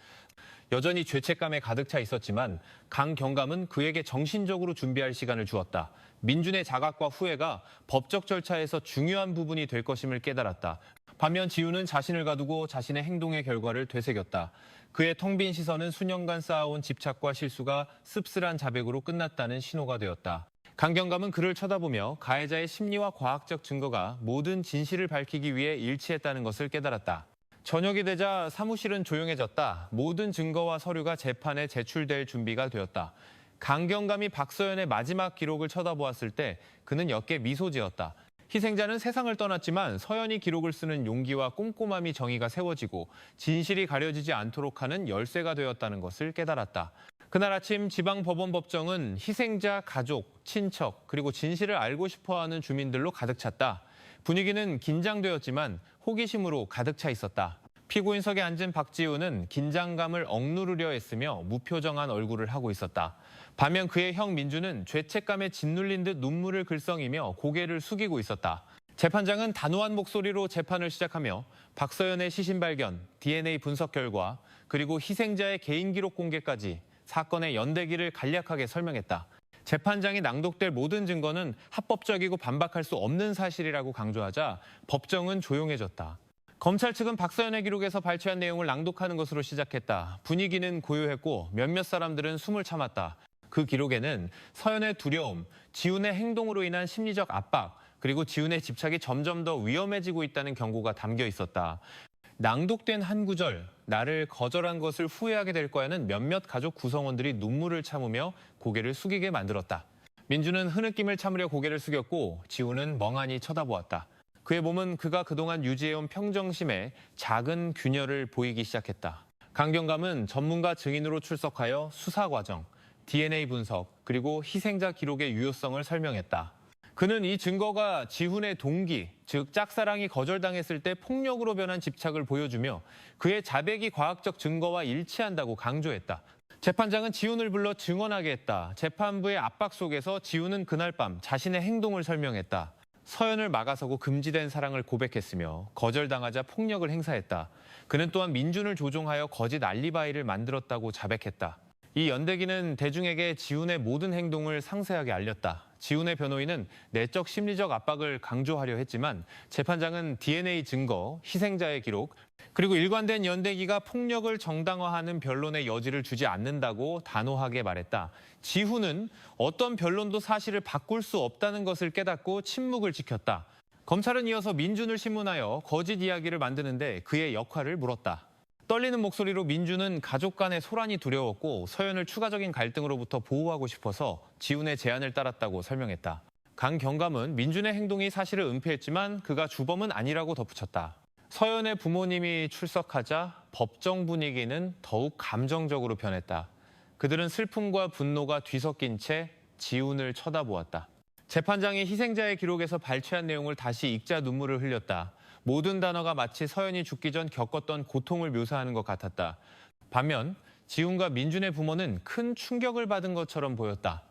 여전히 죄책감에 가득 차 있었지만 강 경감은 그에게 정신적으로 준비할 시간을 주었다. 민준의 자각과 후회가 법적 절차에서 중요한 부분이 될 것임을 깨달았다. 반면 지우는 자신을 가두고 자신의 행동의 결과를 되새겼다. 그의 텅 빈 시선은 수년간 쌓아온 집착과 실수가 씁쓸한 자백으로 끝났다는 신호가 되었다. 강 경감은 그를 쳐다보며 가해자의 심리와 과학적 증거가 모든 진실을 밝히기 위해 일치했다는 것을 깨달았다. 저녁이 되자 사무실은 조용해졌다. 모든 증거와 서류가 재판에 제출될 준비가 되었다. 강 경감이 박서연의 마지막 기록을 쳐다보았을 때 그는 옅게 미소 지었다. 희생자는 세상을 떠났지만 서연이 기록을 쓰는 용기와 꼼꼼함이 정의가 세워지고 진실이 가려지지 않도록 하는 열쇠가 되었다는 것을 깨달았다. 그날 아침 지방법원법정은 희생자 가족, 친척, 그리고 진실을 알고 싶어하는 주민들로 가득 찼다. 분위기는 긴장되었지만 호기심으로 가득 차 있었다. 피고인석에 앉은 박지우는 긴장감을 억누르려 했으며 무표정한 얼굴을 하고 있었다. 반면 그의 형 민주는 죄책감에 짓눌린 듯 눈물을 글썽이며 고개를 숙이고 있었다. 재판장은 단호한 목소리로 재판을 시작하며 박서연의 시신 발견, DNA 분석 결과, 그리고 희생자의 개인 기록 공개까지 사건의 연대기를 간략하게 설명했다. 재판장이 낭독될 모든 증거는 합법적이고 반박할 수 없는 사실이라고 강조하자 법정은 조용해졌다. 검찰 측은 박서연의 기록에서 발췌한 내용을 낭독하는 것으로 시작했다. 분위기는 고요했고 몇몇 사람들은 숨을 참았다. 그 기록에는 서연의 두려움, 지훈의 행동으로 인한 심리적 압박, 그리고 지훈의 집착이 점점 더 위험해지고 있다는 경고가 담겨 있었다. 낭독된 한 구절, 나를 거절한 것을 후회하게 될 거야는 몇몇 가족 구성원들이 눈물을 참으며 고개를 숙이게 만들었다. 민주는 흐느낌을 참으려 고개를 숙였고 지훈은 멍하니 쳐다보았다. 그의 몸은 그가 그동안 유지해온 평정심에 작은 균열을 보이기 시작했다. 강 경감은 전문가 증인으로 출석하여 수사 과정, DNA 분석, 그리고 희생자 기록의 유효성을 설명했다. 그는 이 증거가 지훈의 동기, 즉 짝사랑이 거절당했을 때 폭력으로 변한 집착을 보여주며 그의 자백이 과학적 증거와 일치한다고 강조했다. 재판장은 지훈을 불러 증언하게 했다. 재판부의 압박 속에서 지훈은 그날 밤 자신의 행동을 설명했다. 서연을 막아서고 금지된 사랑을 고백했으며 거절당하자 폭력을 행사했다. 그는 또한 민준을 조종하여 거짓 알리바이를 만들었다고 자백했다. 이 연대기는 대중에게 지훈의 모든 행동을 상세하게 알렸다. 지훈의 변호인은 내적 심리적 압박을 강조하려 했지만 재판장은 DNA 증거, 희생자의 기록, 그리고 일관된 연대기가 폭력을 정당화하는 변론의 여지를 주지 않는다고 단호하게 말했다. 지훈은 어떤 변론도 사실을 바꿀 수 없다는 것을 깨닫고 침묵을 지켰다. 검찰은 이어서 민준을 신문하여 거짓 이야기를 만드는데 그의 역할을 물었다. 떨리는 목소리로 민준은 가족 간의 소란이 두려웠고 서연을 추가적인 갈등으로부터 보호하고 싶어서 지훈의 제안을 따랐다고 설명했다. 강 경감은 민준의 행동이 사실을 은폐했지만 그가 주범은 아니라고 덧붙였다. 서연의 부모님이 출석하자 법정 분위기는 더욱 감정적으로 변했다. 그들은 슬픔과 분노가 뒤섞인 채 지훈을 쳐다보았다. 재판장이 희생자의 기록에서 발췌한 내용을 다시 읽자 눈물을 흘렸다. 모든 단어가 마치 서연이 죽기 전 겪었던 고통을 묘사하는 것 같았다. 반면 지훈과 민준의 부모는 큰 충격을 받은 것처럼 보였다.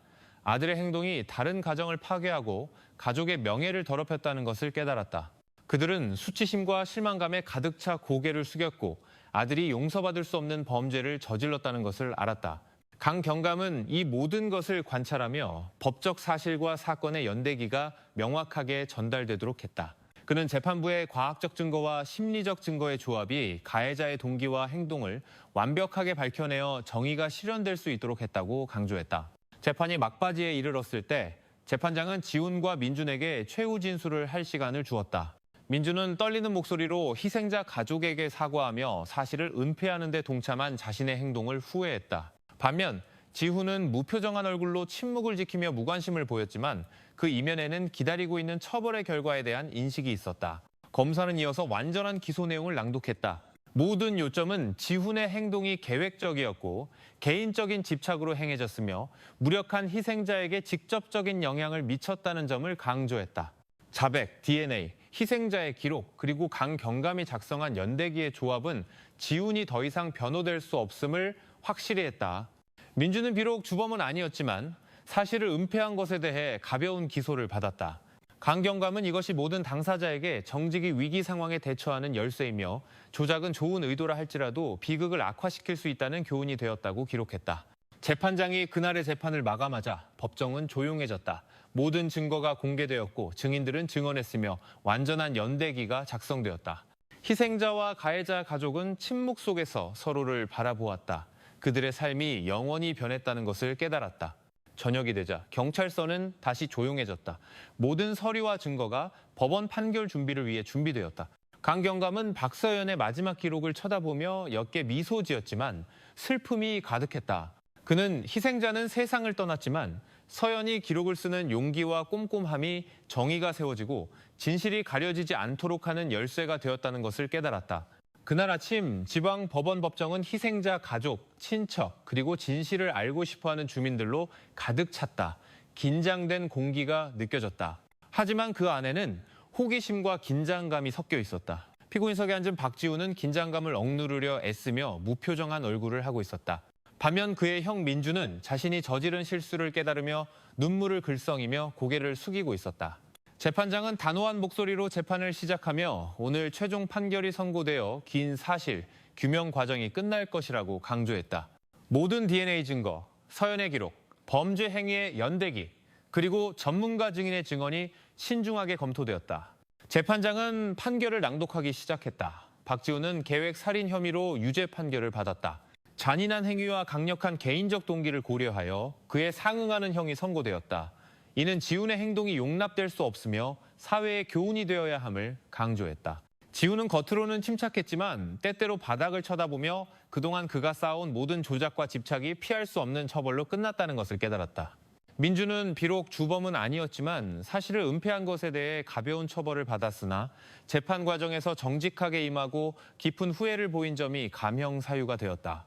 아들의 행동이 다른 가정을 파괴하고 가족의 명예를 더럽혔다는 것을 깨달았다. 그들은 수치심과 실망감에 가득 차 고개를 숙였고 아들이 용서받을 수 없는 범죄를 저질렀다는 것을 알았다. 강 경감은 이 모든 것을 관찰하며 법적 사실과 사건의 연대기가 명확하게 전달되도록 했다. 그는 재판부의 과학적 증거와 심리적 증거의 조합이 가해자의 동기와 행동을 완벽하게 밝혀내어 정의가 실현될 수 있도록 했다고 강조했다. 재판이 막바지에 이르렀을 때 재판장은 지훈과 민준에게 최후 진술을 할 시간을 주었다. 민준은 떨리는 목소리로 희생자 가족에게 사과하며 사실을 은폐하는 데 동참한 자신의 행동을 후회했다. 반면 지훈은 무표정한 얼굴로 침묵을 지키며 무관심을 보였지만 그 이면에는 기다리고 있는 처벌의 결과에 대한 인식이 있었다. 검사는 이어서 완전한 기소 내용을 낭독했다. 모든 요점은 지훈의 행동이 계획적이었고 개인적인 집착으로 행해졌으며 무력한 희생자에게 직접적인 영향을 미쳤다는 점을 강조했다. 자백, DNA, 희생자의 기록, 그리고 강 경감이 작성한 연대기의 조합은 지훈이 더 이상 변호될 수 없음을 확실히 했다. 민준은 비록 주범은 아니었지만 사실을 은폐한 것에 대해 가벼운 기소를 받았다. 강경감은 이것이 모든 당사자에게 정직이 위기 상황에 대처하는 열쇠이며 조작은 좋은 의도라 할지라도 비극을 악화시킬 수 있다는 교훈이 되었다고 기록했다. 재판장이 그날의 재판을 마감하자 법정은 조용해졌다. 모든 증거가 공개되었고 증인들은 증언했으며 완전한 연대기가 작성되었다. 희생자와 가해자 가족은 침묵 속에서 서로를 바라보았다. 그들의 삶이 영원히 변했다는 것을 깨달았다. 저녁이 되자 경찰서는 다시 조용해졌다. 모든 서류와 증거가 법원 판결 준비를 위해 준비되었다. 강경감은 박서연의 마지막 기록을 쳐다보며 옅게 미소 지었지만 슬픔이 가득했다. 그는 희생자는 세상을 떠났지만 서연이 기록을 쓰는 용기와 꼼꼼함이 정의가 세워지고 진실이 가려지지 않도록 하는 열쇠가 되었다는 것을 깨달았다. 그날 아침 지방 법원 법정은 희생자 가족, 친척, 그리고 진실을 알고 싶어하는 주민들로 가득 찼다. 긴장된 공기가 느껴졌다. 하지만 그 안에는 호기심과 긴장감이 섞여 있었다. 피고인석에 앉은 박지우는 긴장감을 억누르려 애쓰며 무표정한 얼굴을 하고 있었다. 반면 그의 형 민주는 자신이 저지른 실수를 깨달으며 눈물을 글썽이며 고개를 숙이고 있었다. 재판장은 단호한 목소리로 재판을 시작하며 오늘 최종 판결이 선고되어 긴 사실, 규명 과정이 끝날 것이라고 강조했다. 모든 DNA 증거, 서연의 기록, 범죄 행위의 연대기, 그리고 전문가 증인의 증언이 신중하게 검토되었다. 재판장은 판결을 낭독하기 시작했다. 박지우는 계획 살인 혐의로 유죄 판결을 받았다. 잔인한 행위와 강력한 개인적 동기를 고려하여 그에 상응하는 형이 선고되었다. 이는 지훈의 행동이 용납될 수 없으며 사회의 교훈이 되어야 함을 강조했다. 지훈은 겉으로는 침착했지만 때때로 바닥을 쳐다보며 그동안 그가 쌓아온 모든 조작과 집착이 피할 수 없는 처벌로 끝났다는 것을 깨달았다. 민주는 비록 주범은 아니었지만 사실을 은폐한 것에 대해 가벼운 처벌을 받았으나 재판 과정에서 정직하게 임하고 깊은 후회를 보인 점이 감형 사유가 되었다.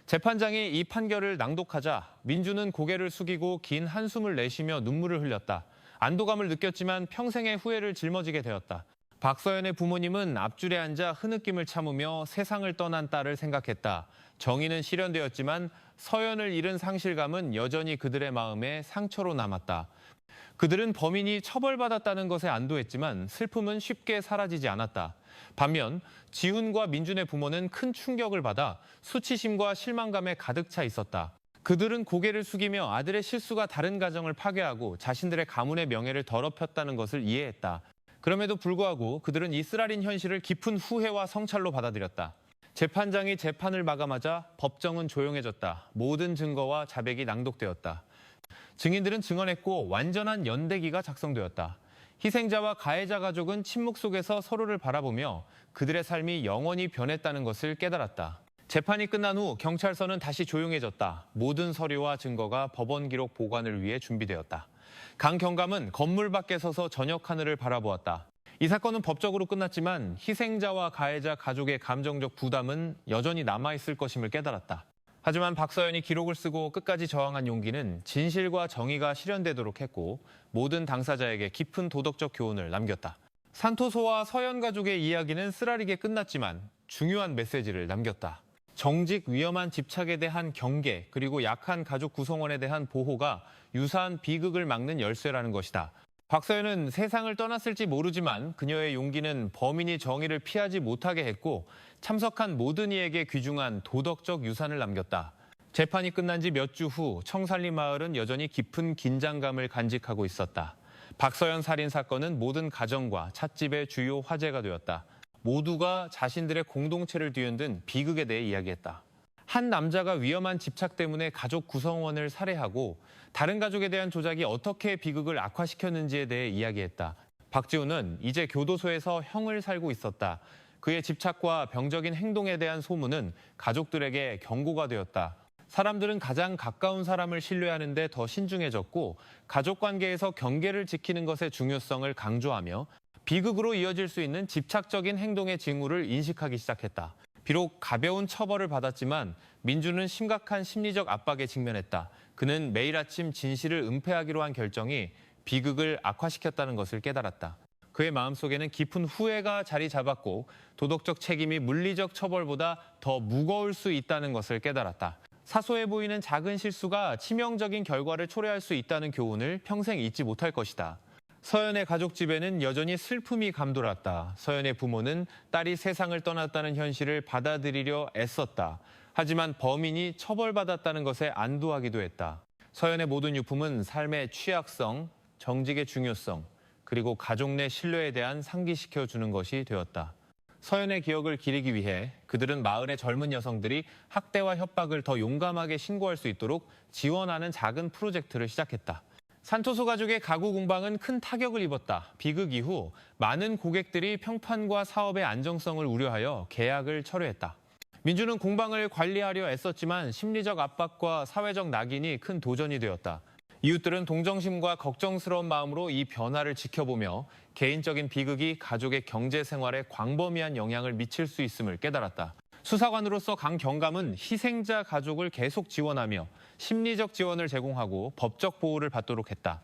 재판장이 이 판결을 낭독하자 민주는 고개를 숙이고 긴 한숨을 내쉬며 눈물을 흘렸다. 안도감을 느꼈지만 평생의 후회를 짊어지게 되었다. 박서연의 부모님은 앞줄에 앉아 흐느낌을 참으며 세상을 떠난 딸을 생각했다. 정의는 실현되었지만 서연을 잃은 상실감은 여전히 그들의 마음에 상처로 남았다. 그들은 범인이 처벌받았다는 것에 안도했지만 슬픔은 쉽게 사라지지 않았다. 반면 지훈과 민준의 부모는 큰 충격을 받아 수치심과 실망감에 가득 차 있었다. 그들은 고개를 숙이며 아들의 실수가 다른 가정을 파괴하고 자신들의 가문의 명예를 더럽혔다는 것을 이해했다. 그럼에도 불구하고 그들은 이 쓰라린 현실을 깊은 후회와 성찰로 받아들였다. 재판장이 재판을 마감하자 법정은 조용해졌다. 모든 증거와 자백이 낭독되었다. 증인들은 증언했고 완전한 연대기가 작성되었다. 희생자와 가해자 가족은 침묵 속에서 서로를 바라보며 그들의 삶이 영원히 변했다는 것을 깨달았다. 재판이 끝난 후 경찰서는 다시 조용해졌다. 모든 서류와 증거가 법원 기록 보관을 위해 준비되었다. 강 경감은 건물 밖에 서서 저녁 하늘을 바라보았다. 이 사건은 법적으로 끝났지만 희생자와 가해자 가족의 감정적 부담은 여전히 남아있을 것임을 깨달았다. 하지만 박서연이 기록을 쓰고 끝까지 저항한 용기는 진실과 정의가 실현되도록 했고 모든 당사자에게 깊은 도덕적 교훈을 남겼다. 산토소와 서연 가족의 이야기는 쓰라리게 끝났지만 중요한 메시지를 남겼다. 정직, 위험한 집착에 대한 경계, 그리고 약한 가족 구성원에 대한 보호가 유사한 비극을 막는 열쇠라는 것이다. 박서연은 세상을 떠났을지 모르지만 그녀의 용기는 범인이 정의를 피하지 못하게 했고 참석한 모든 이에게 귀중한 도덕적 유산을 남겼다. 재판이 끝난 지 몇 주 후 청산리 마을은 여전히 깊은 긴장감을 간직하고 있었다. 박서연 살인 사건은 모든 가정과 찻집의 주요 화제가 되었다. 모두가 자신들의 공동체를 뒤흔든 비극에 대해 이야기했다. 한 남자가 위험한 집착 때문에 가족 구성원을 살해하고 다른 가족에 대한 조작이 어떻게 비극을 악화시켰는지에 대해 이야기했다. 박지우는 이제 교도소에서 형을 살고 있었다. 그의 집착과 병적인 행동에 대한 소문은 가족들에게 경고가 되었다. 사람들은 가장 가까운 사람을 신뢰하는 데 더 신중해졌고 가족 관계에서 경계를 지키는 것의 중요성을 강조하며 비극으로 이어질 수 있는 집착적인 행동의 징후를 인식하기 시작했다. 비록 가벼운 처벌을 받았지만 민주는 심각한 심리적 압박에 직면했다. 그는 매일 아침 진실을 은폐하기로 한 결정이 비극을 악화시켰다는 것을 깨달았다. 그의 마음속에는 깊은 후회가 자리 잡았고 도덕적 책임이 물리적 처벌보다 더 무거울 수 있다는 것을 깨달았다. 사소해 보이는 작은 실수가 치명적인 결과를 초래할 수 있다는 교훈을 평생 잊지 못할 것이다. 서연의 가족 집에는 여전히 슬픔이 감돌았다. 서연의 부모는 딸이 세상을 떠났다는 현실을 받아들이려 애썼다. 하지만 범인이 처벌받았다는 것에 안도하기도 했다. 서연의 모든 유품은 삶의 취약성, 정직의 중요성, 그리고 가족 내 신뢰에 대한 상기시켜 주는 것이 되었다. 서연의 기억을 기리기 위해 그들은 마을의 젊은 여성들이 학대와 협박을 더 용감하게 신고할 수 있도록 지원하는 작은 프로젝트를 시작했다. 산토소 가족의 가구 공방은 큰 타격을 입었다. 비극 이후 많은 고객들이 평판과 사업의 안정성을 우려하여 계약을 철회했다. 민주는 공방을 관리하려 애썼지만 심리적 압박과 사회적 낙인이 큰 도전이 되었다. 이웃들은 동정심과 걱정스러운 마음으로 이 변화를 지켜보며 개인적인 비극이 가족의 경제 생활에 광범위한 영향을 미칠 수 있음을 깨달았다. 수사관으로서 강 경감은 희생자 가족을 계속 지원하며 심리적 지원을 제공하고 법적 보호를 받도록 했다.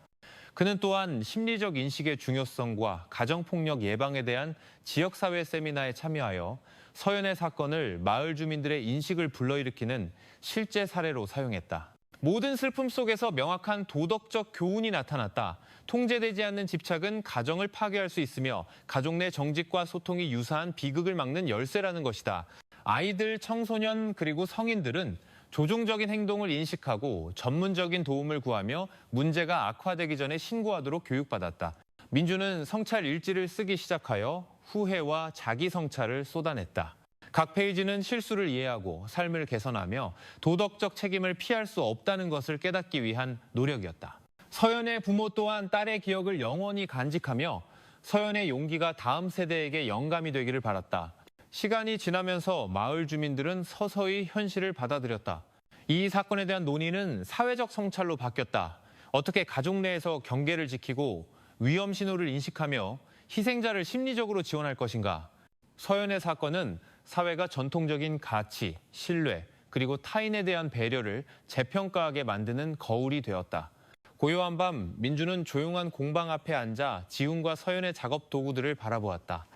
그는 또한 심리적 인식의 중요성과 가정폭력 예방에 대한 지역사회 세미나에 참여하여 서연의 사건을 마을 주민들의 인식을 불러일으키는 실제 사례로 사용했다. 모든 슬픔 속에서 명확한 도덕적 교훈이 나타났다. 통제되지 않는 집착은 가정을 파괴할 수 있으며 가족 내 정직과 소통이 유사한 비극을 막는 열쇠라는 것이다. 아이들, 청소년 그리고 성인들은 조종적인 행동을 인식하고 전문적인 도움을 구하며 문제가 악화되기 전에 신고하도록 교육받았다. 민주는 성찰 일지를 쓰기 시작하여 후회와 자기 성찰을 쏟아냈다. 각 페이지는 실수를 이해하고 삶을 개선하며 도덕적 책임을 피할 수 없다는 것을 깨닫기 위한 노력이었다. 서연의 부모 또한 딸의 기억을 영원히 간직하며 서연의 용기가 다음 세대에게 영감이 되기를 바랐다. 시간이 지나면서 마을 주민들은 서서히 현실을 받아들였다. 이 사건에 대한 논의는 사회적 성찰로 바뀌었다. 어떻게 가족 내에서 경계를 지키고 위험 신호를 인식하며 희생자를 심리적으로 지원할 것인가? 서연의 사건은 사회가 전통적인 가치, 신뢰, 그리고 타인에 대한 배려를 재평가하게 만드는 거울이 되었다. 고요한 밤, 민주는 조용한 공방 앞에 앉아 지훈과 서연의 작업 도구들을 바라보았다.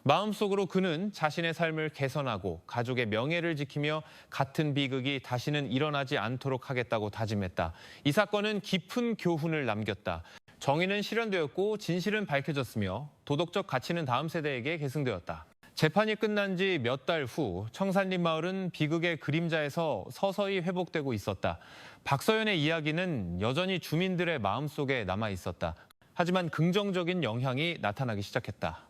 마음속으로 그는 자신의 삶을 개선하고 가족의 명예를 지키며 같은 비극이 다시는 일어나지 않도록 하겠다고 다짐했다. 이 사건은 깊은 교훈을 남겼다. 정의는 실현되었고 진실은 밝혀졌으며 도덕적 가치는 다음 세대에게 계승되었다. 재판이 끝난 지 몇 달 후 청산리 마을은 비극의 그림자에서 서서히 회복되고 있었다. 박서연의 이야기는 여전히 주민들의 마음속에 남아 있었다. 하지만 긍정적인 영향이 나타나기 시작했다.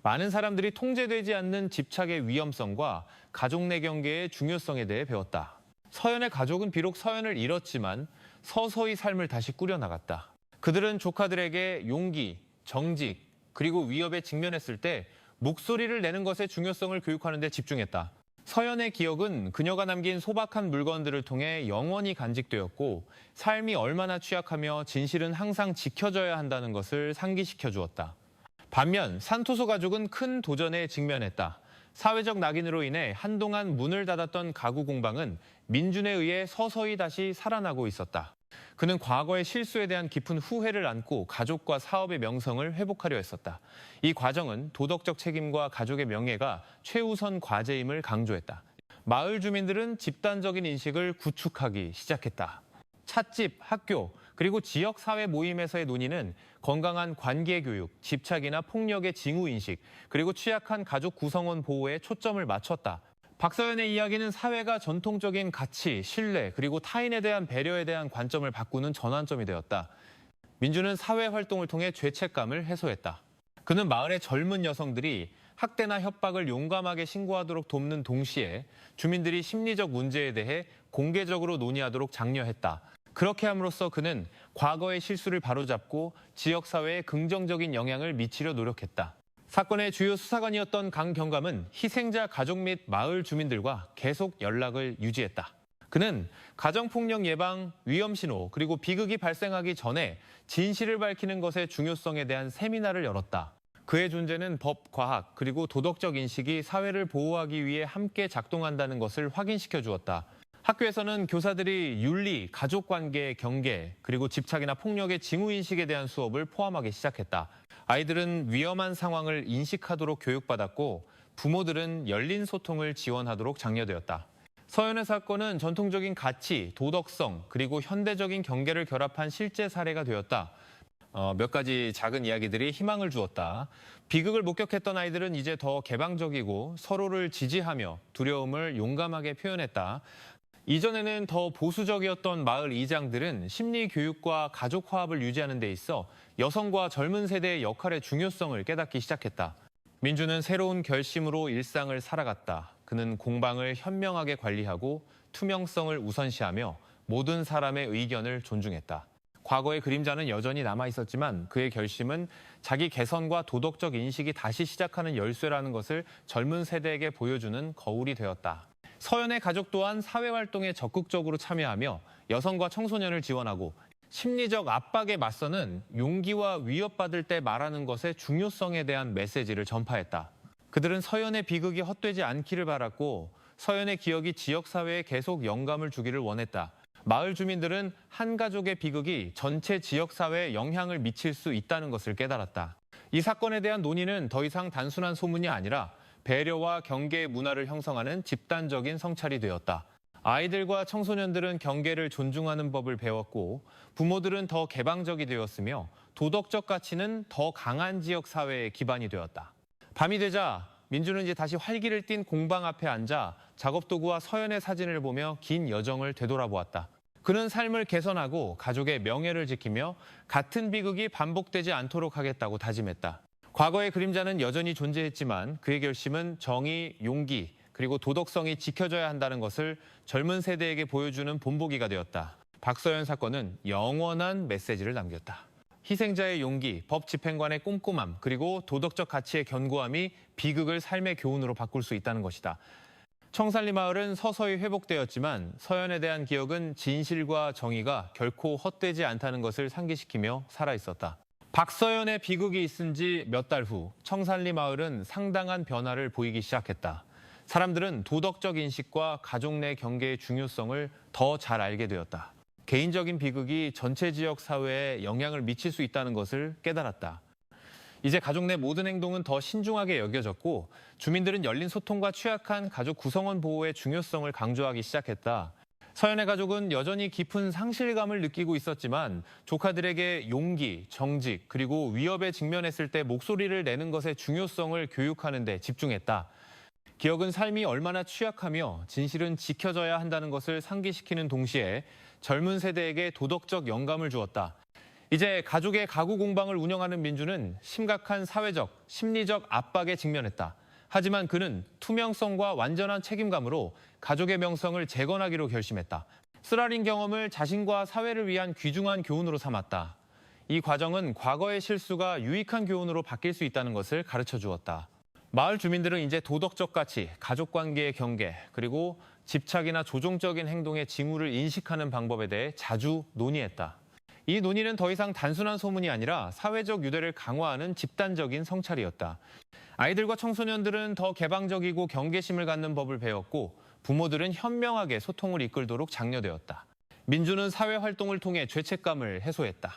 많은 사람들이 통제되지 않는 집착의 위험성과 가족 내 경계의 중요성에 대해 배웠다. 서연의 가족은 비록 서연을 잃었지만 서서히 삶을 다시 꾸려나갔다. 그들은 조카들에게 용기, 정직, 그리고 위협에 직면했을 때 목소리를 내는 것의 중요성을 교육하는 데 집중했다. 서연의 기억은 그녀가 남긴 소박한 물건들을 통해 영원히 간직되었고 삶이 얼마나 취약하며 진실은 항상 지켜져야 한다는 것을 상기시켜 주었다. 반면 산토소 가족은 큰 도전에 직면했다. 사회적 낙인으로 인해 한동안 문을 닫았던 가구 공방은 민준에 의해 서서히 다시 살아나고 있었다. 그는 과거의 실수에 대한 깊은 후회를 안고 가족과 사업의 명성을 회복하려 했었다. 이 과정은 도덕적 책임과 가족의 명예가 최우선 과제임을 강조했다. 마을 주민들은 집단적인 인식을 구축하기 시작했다. 찻집, 학교, 그리고 지역 사회 모임에서의 논의는 건강한 관계 교육, 집착이나 폭력의 징후 인식, 그리고 취약한 가족 구성원 보호에 초점을 맞췄다. 박서연의 이야기는 사회가 전통적인 가치, 신뢰, 그리고 타인에 대한 배려에 대한 관점을 바꾸는 전환점이 되었다. 민주는 사회 활동을 통해 죄책감을 해소했다. 그는 마을의 젊은 여성들이 학대나 협박을 용감하게 신고하도록 돕는 동시에 주민들이 심리적 문제에 대해 공개적으로 논의하도록 장려했다. 그렇게 함으로써 그는 과거의 실수를 바로잡고 지역사회에 긍정적인 영향을 미치려 노력했다. 사건의 주요 수사관이었던 강 경감은 희생자 가족 및 마을 주민들과 계속 연락을 유지했다. 그는 가정폭력 예방, 위험신호, 그리고 비극이 발생하기 전에 진실을 밝히는 것의 중요성에 대한 세미나를 열었다. 그의 존재는 법, 과학, 그리고 도덕적 인식이 사회를 보호하기 위해 함께 작동한다는 것을 확인시켜 주었다. 학교에서는 교사들이 윤리, 가족관계의 경계, 그리고 집착이나 폭력의 징후인식에 대한 수업을 포함하기 시작했다. 아이들은 위험한 상황을 인식하도록 교육받았고 부모들은 열린 소통을 지원하도록 장려되었다. 서연의 사건은 전통적인 가치, 도덕성, 그리고 현대적인 경계를 결합한 실제 사례가 되었다. 몇 가지 작은 이야기들이 희망을 주었다. 비극을 목격했던 아이들은 이제 더 개방적이고 서로를 지지하며 두려움을 용감하게 표현했다. 이전에는 더 보수적이었던 마을 이장들은 심리 교육과 가족 화합을 유지하는 데 있어 여성과 젊은 세대의 역할의 중요성을 깨닫기 시작했다. 민주는 새로운 결심으로 일상을 살아갔다. 그는 공방을 현명하게 관리하고 투명성을 우선시하며 모든 사람의 의견을 존중했다. 과거의 그림자는 여전히 남아있었지만 그의 결심은 자기 개선과 도덕적 인식이 다시 시작하는 열쇠라는 것을 젊은 세대에게 보여주는 거울이 되었다. 서연의 가족 또한 사회활동에 적극적으로 참여하며 여성과 청소년을 지원하고 심리적 압박에 맞서는 용기와 위협받을 때 말하는 것의 중요성에 대한 메시지를 전파했다. 그들은 서연의 비극이 헛되지 않기를 바랐고 서연의 기억이 지역사회에 계속 영감을 주기를 원했다. 마을 주민들은 한 가족의 비극이 전체 지역사회에 영향을 미칠 수 있다는 것을 깨달았다. 이 사건에 대한 논의는 더 이상 단순한 소문이 아니라 배려와 경계의 문화를 형성하는 집단적인 성찰이 되었다. 아이들과 청소년들은 경계를 존중하는 법을 배웠고 부모들은 더 개방적이 되었으며 도덕적 가치는 더 강한 지역 사회의 기반이 되었다. 밤이 되자 민주는 이제 다시 활기를 띤 공방 앞에 앉아 작업도구와 서연의 사진을 보며 긴 여정을 되돌아보았다. 그는 삶을 개선하고 가족의 명예를 지키며 같은 비극이 반복되지 않도록 하겠다고 다짐했다. 과거의 그림자는 여전히 존재했지만 그의 결심은 정의, 용기, 그리고 도덕성이 지켜져야 한다는 것을 젊은 세대에게 보여주는 본보기가 되었다. 박서연 사건은 영원한 메시지를 남겼다. 희생자의 용기, 법 집행관의 꼼꼼함, 그리고 도덕적 가치의 견고함이 비극을 삶의 교훈으로 바꿀 수 있다는 것이다. 청산리 마을은 서서히 회복되었지만 서연에 대한 기억은 진실과 정의가 결코 헛되지 않다는 것을 상기시키며 살아있었다. 박서연의 비극이 있은 지 몇 달 후 청산리 마을은 상당한 변화를 보이기 시작했다. 사람들은 도덕적 인식과 가족 내 경계의 중요성을 더 잘 알게 되었다. 개인적인 비극이 전체 지역 사회에 영향을 미칠 수 있다는 것을 깨달았다. 이제 가족 내 모든 행동은 더 신중하게 여겨졌고 주민들은 열린 소통과 취약한 가족 구성원 보호의 중요성을 강조하기 시작했다. 서연의 가족은 여전히 깊은 상실감을 느끼고 있었지만 조카들에게 용기, 정직, 그리고 위협에 직면했을 때 목소리를 내는 것의 중요성을 교육하는 데 집중했다. 기억은 삶이 얼마나 취약하며 진실은 지켜져야 한다는 것을 상기시키는 동시에 젊은 세대에게 도덕적 영감을 주었다. 이제 가족의 가구 공방을 운영하는 민주는 심각한 사회적, 심리적 압박에 직면했다. 하지만 그는 투명성과 완전한 책임감으로 가족의 명성을 재건하기로 결심했다. 쓰라린 경험을 자신과 사회를 위한 귀중한 교훈으로 삼았다. 이 과정은 과거의 실수가 유익한 교훈으로 바뀔 수 있다는 것을 가르쳐 주었다. 마을 주민들은 이제 도덕적 가치, 가족 관계의 경계, 그리고 집착이나 조종적인 행동의 징후를 인식하는 방법에 대해 자주 논의했다. 이 논의는 더 이상 단순한 소문이 아니라 사회적 유대를 강화하는 집단적인 성찰이었다. 아이들과 청소년들은 더 개방적이고 경계심을 갖는 법을 배웠고 부모들은 현명하게 소통을 이끌도록 장려되었다. 민주는 사회활동을 통해 죄책감을 해소했다.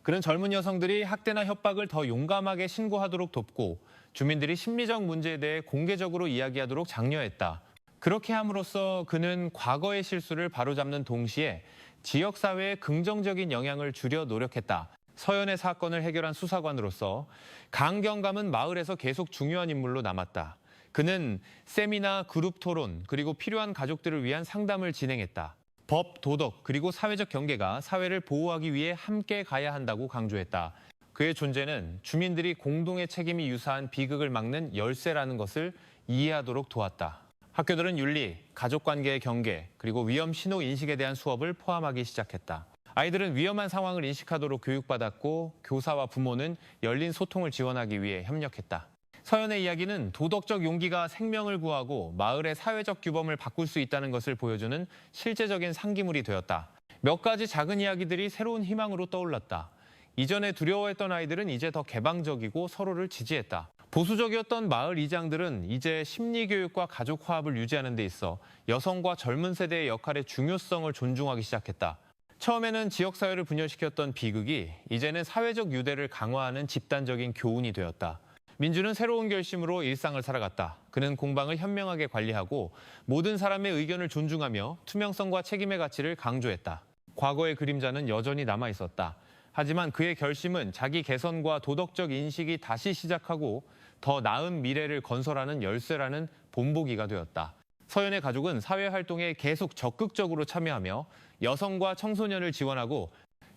그는 젊은 여성들이 학대나 협박을 더 용감하게 신고하도록 돕고 주민들이 심리적 문제에 대해 공개적으로 이야기하도록 장려했다. 그렇게 함으로써 그는 과거의 실수를 바로잡는 동시에 지역사회에 긍정적인 영향을 주려 노력했다. 서연의 사건을 해결한 수사관으로서 강경감은 마을에서 계속 중요한 인물로 남았다. 그는 세미나, 그룹 토론, 그리고 필요한 가족들을 위한 상담을 진행했다. 법, 도덕, 그리고 사회적 경계가 사회를 보호하기 위해 함께 가야 한다고 강조했다. 그의 존재는 주민들이 공동의 책임이 유사한 비극을 막는 열쇠라는 것을 이해하도록 도왔다. 학교들은 윤리, 가족관계의 경계, 그리고 위험 신호 인식에 대한 수업을 포함하기 시작했다. 아이들은 위험한 상황을 인식하도록 교육받았고 교사와 부모는 열린 소통을 지원하기 위해 협력했다. 서연의 이야기는 도덕적 용기가 생명을 구하고 마을의 사회적 규범을 바꿀 수 있다는 것을 보여주는 실제적인 상기물이 되었다. 몇 가지 작은 이야기들이 새로운 희망으로 떠올랐다. 이전에 두려워했던 아이들은 이제 더 개방적이고 서로를 지지했다. 보수적이었던 마을 이장들은 이제 심리교육과 가족 화합을 유지하는 데 있어 여성과 젊은 세대의 역할의 중요성을 존중하기 시작했다. 처음에는 지역사회를 분열시켰던 비극이 이제는 사회적 유대를 강화하는 집단적인 교훈이 되었다. 민주는 새로운 결심으로 일상을 살아갔다. 그는 공방을 현명하게 관리하고 모든 사람의 의견을 존중하며 투명성과 책임의 가치를 강조했다. 과거의 그림자는 여전히 남아있었다. 하지만 그의 결심은 자기 개선과 도덕적 인식이 다시 시작하고 더 나은 미래를 건설하는 열쇠라는 본보기가 되었다. 서연의 가족은 사회활동에 계속 적극적으로 참여하며 여성과 청소년을 지원하고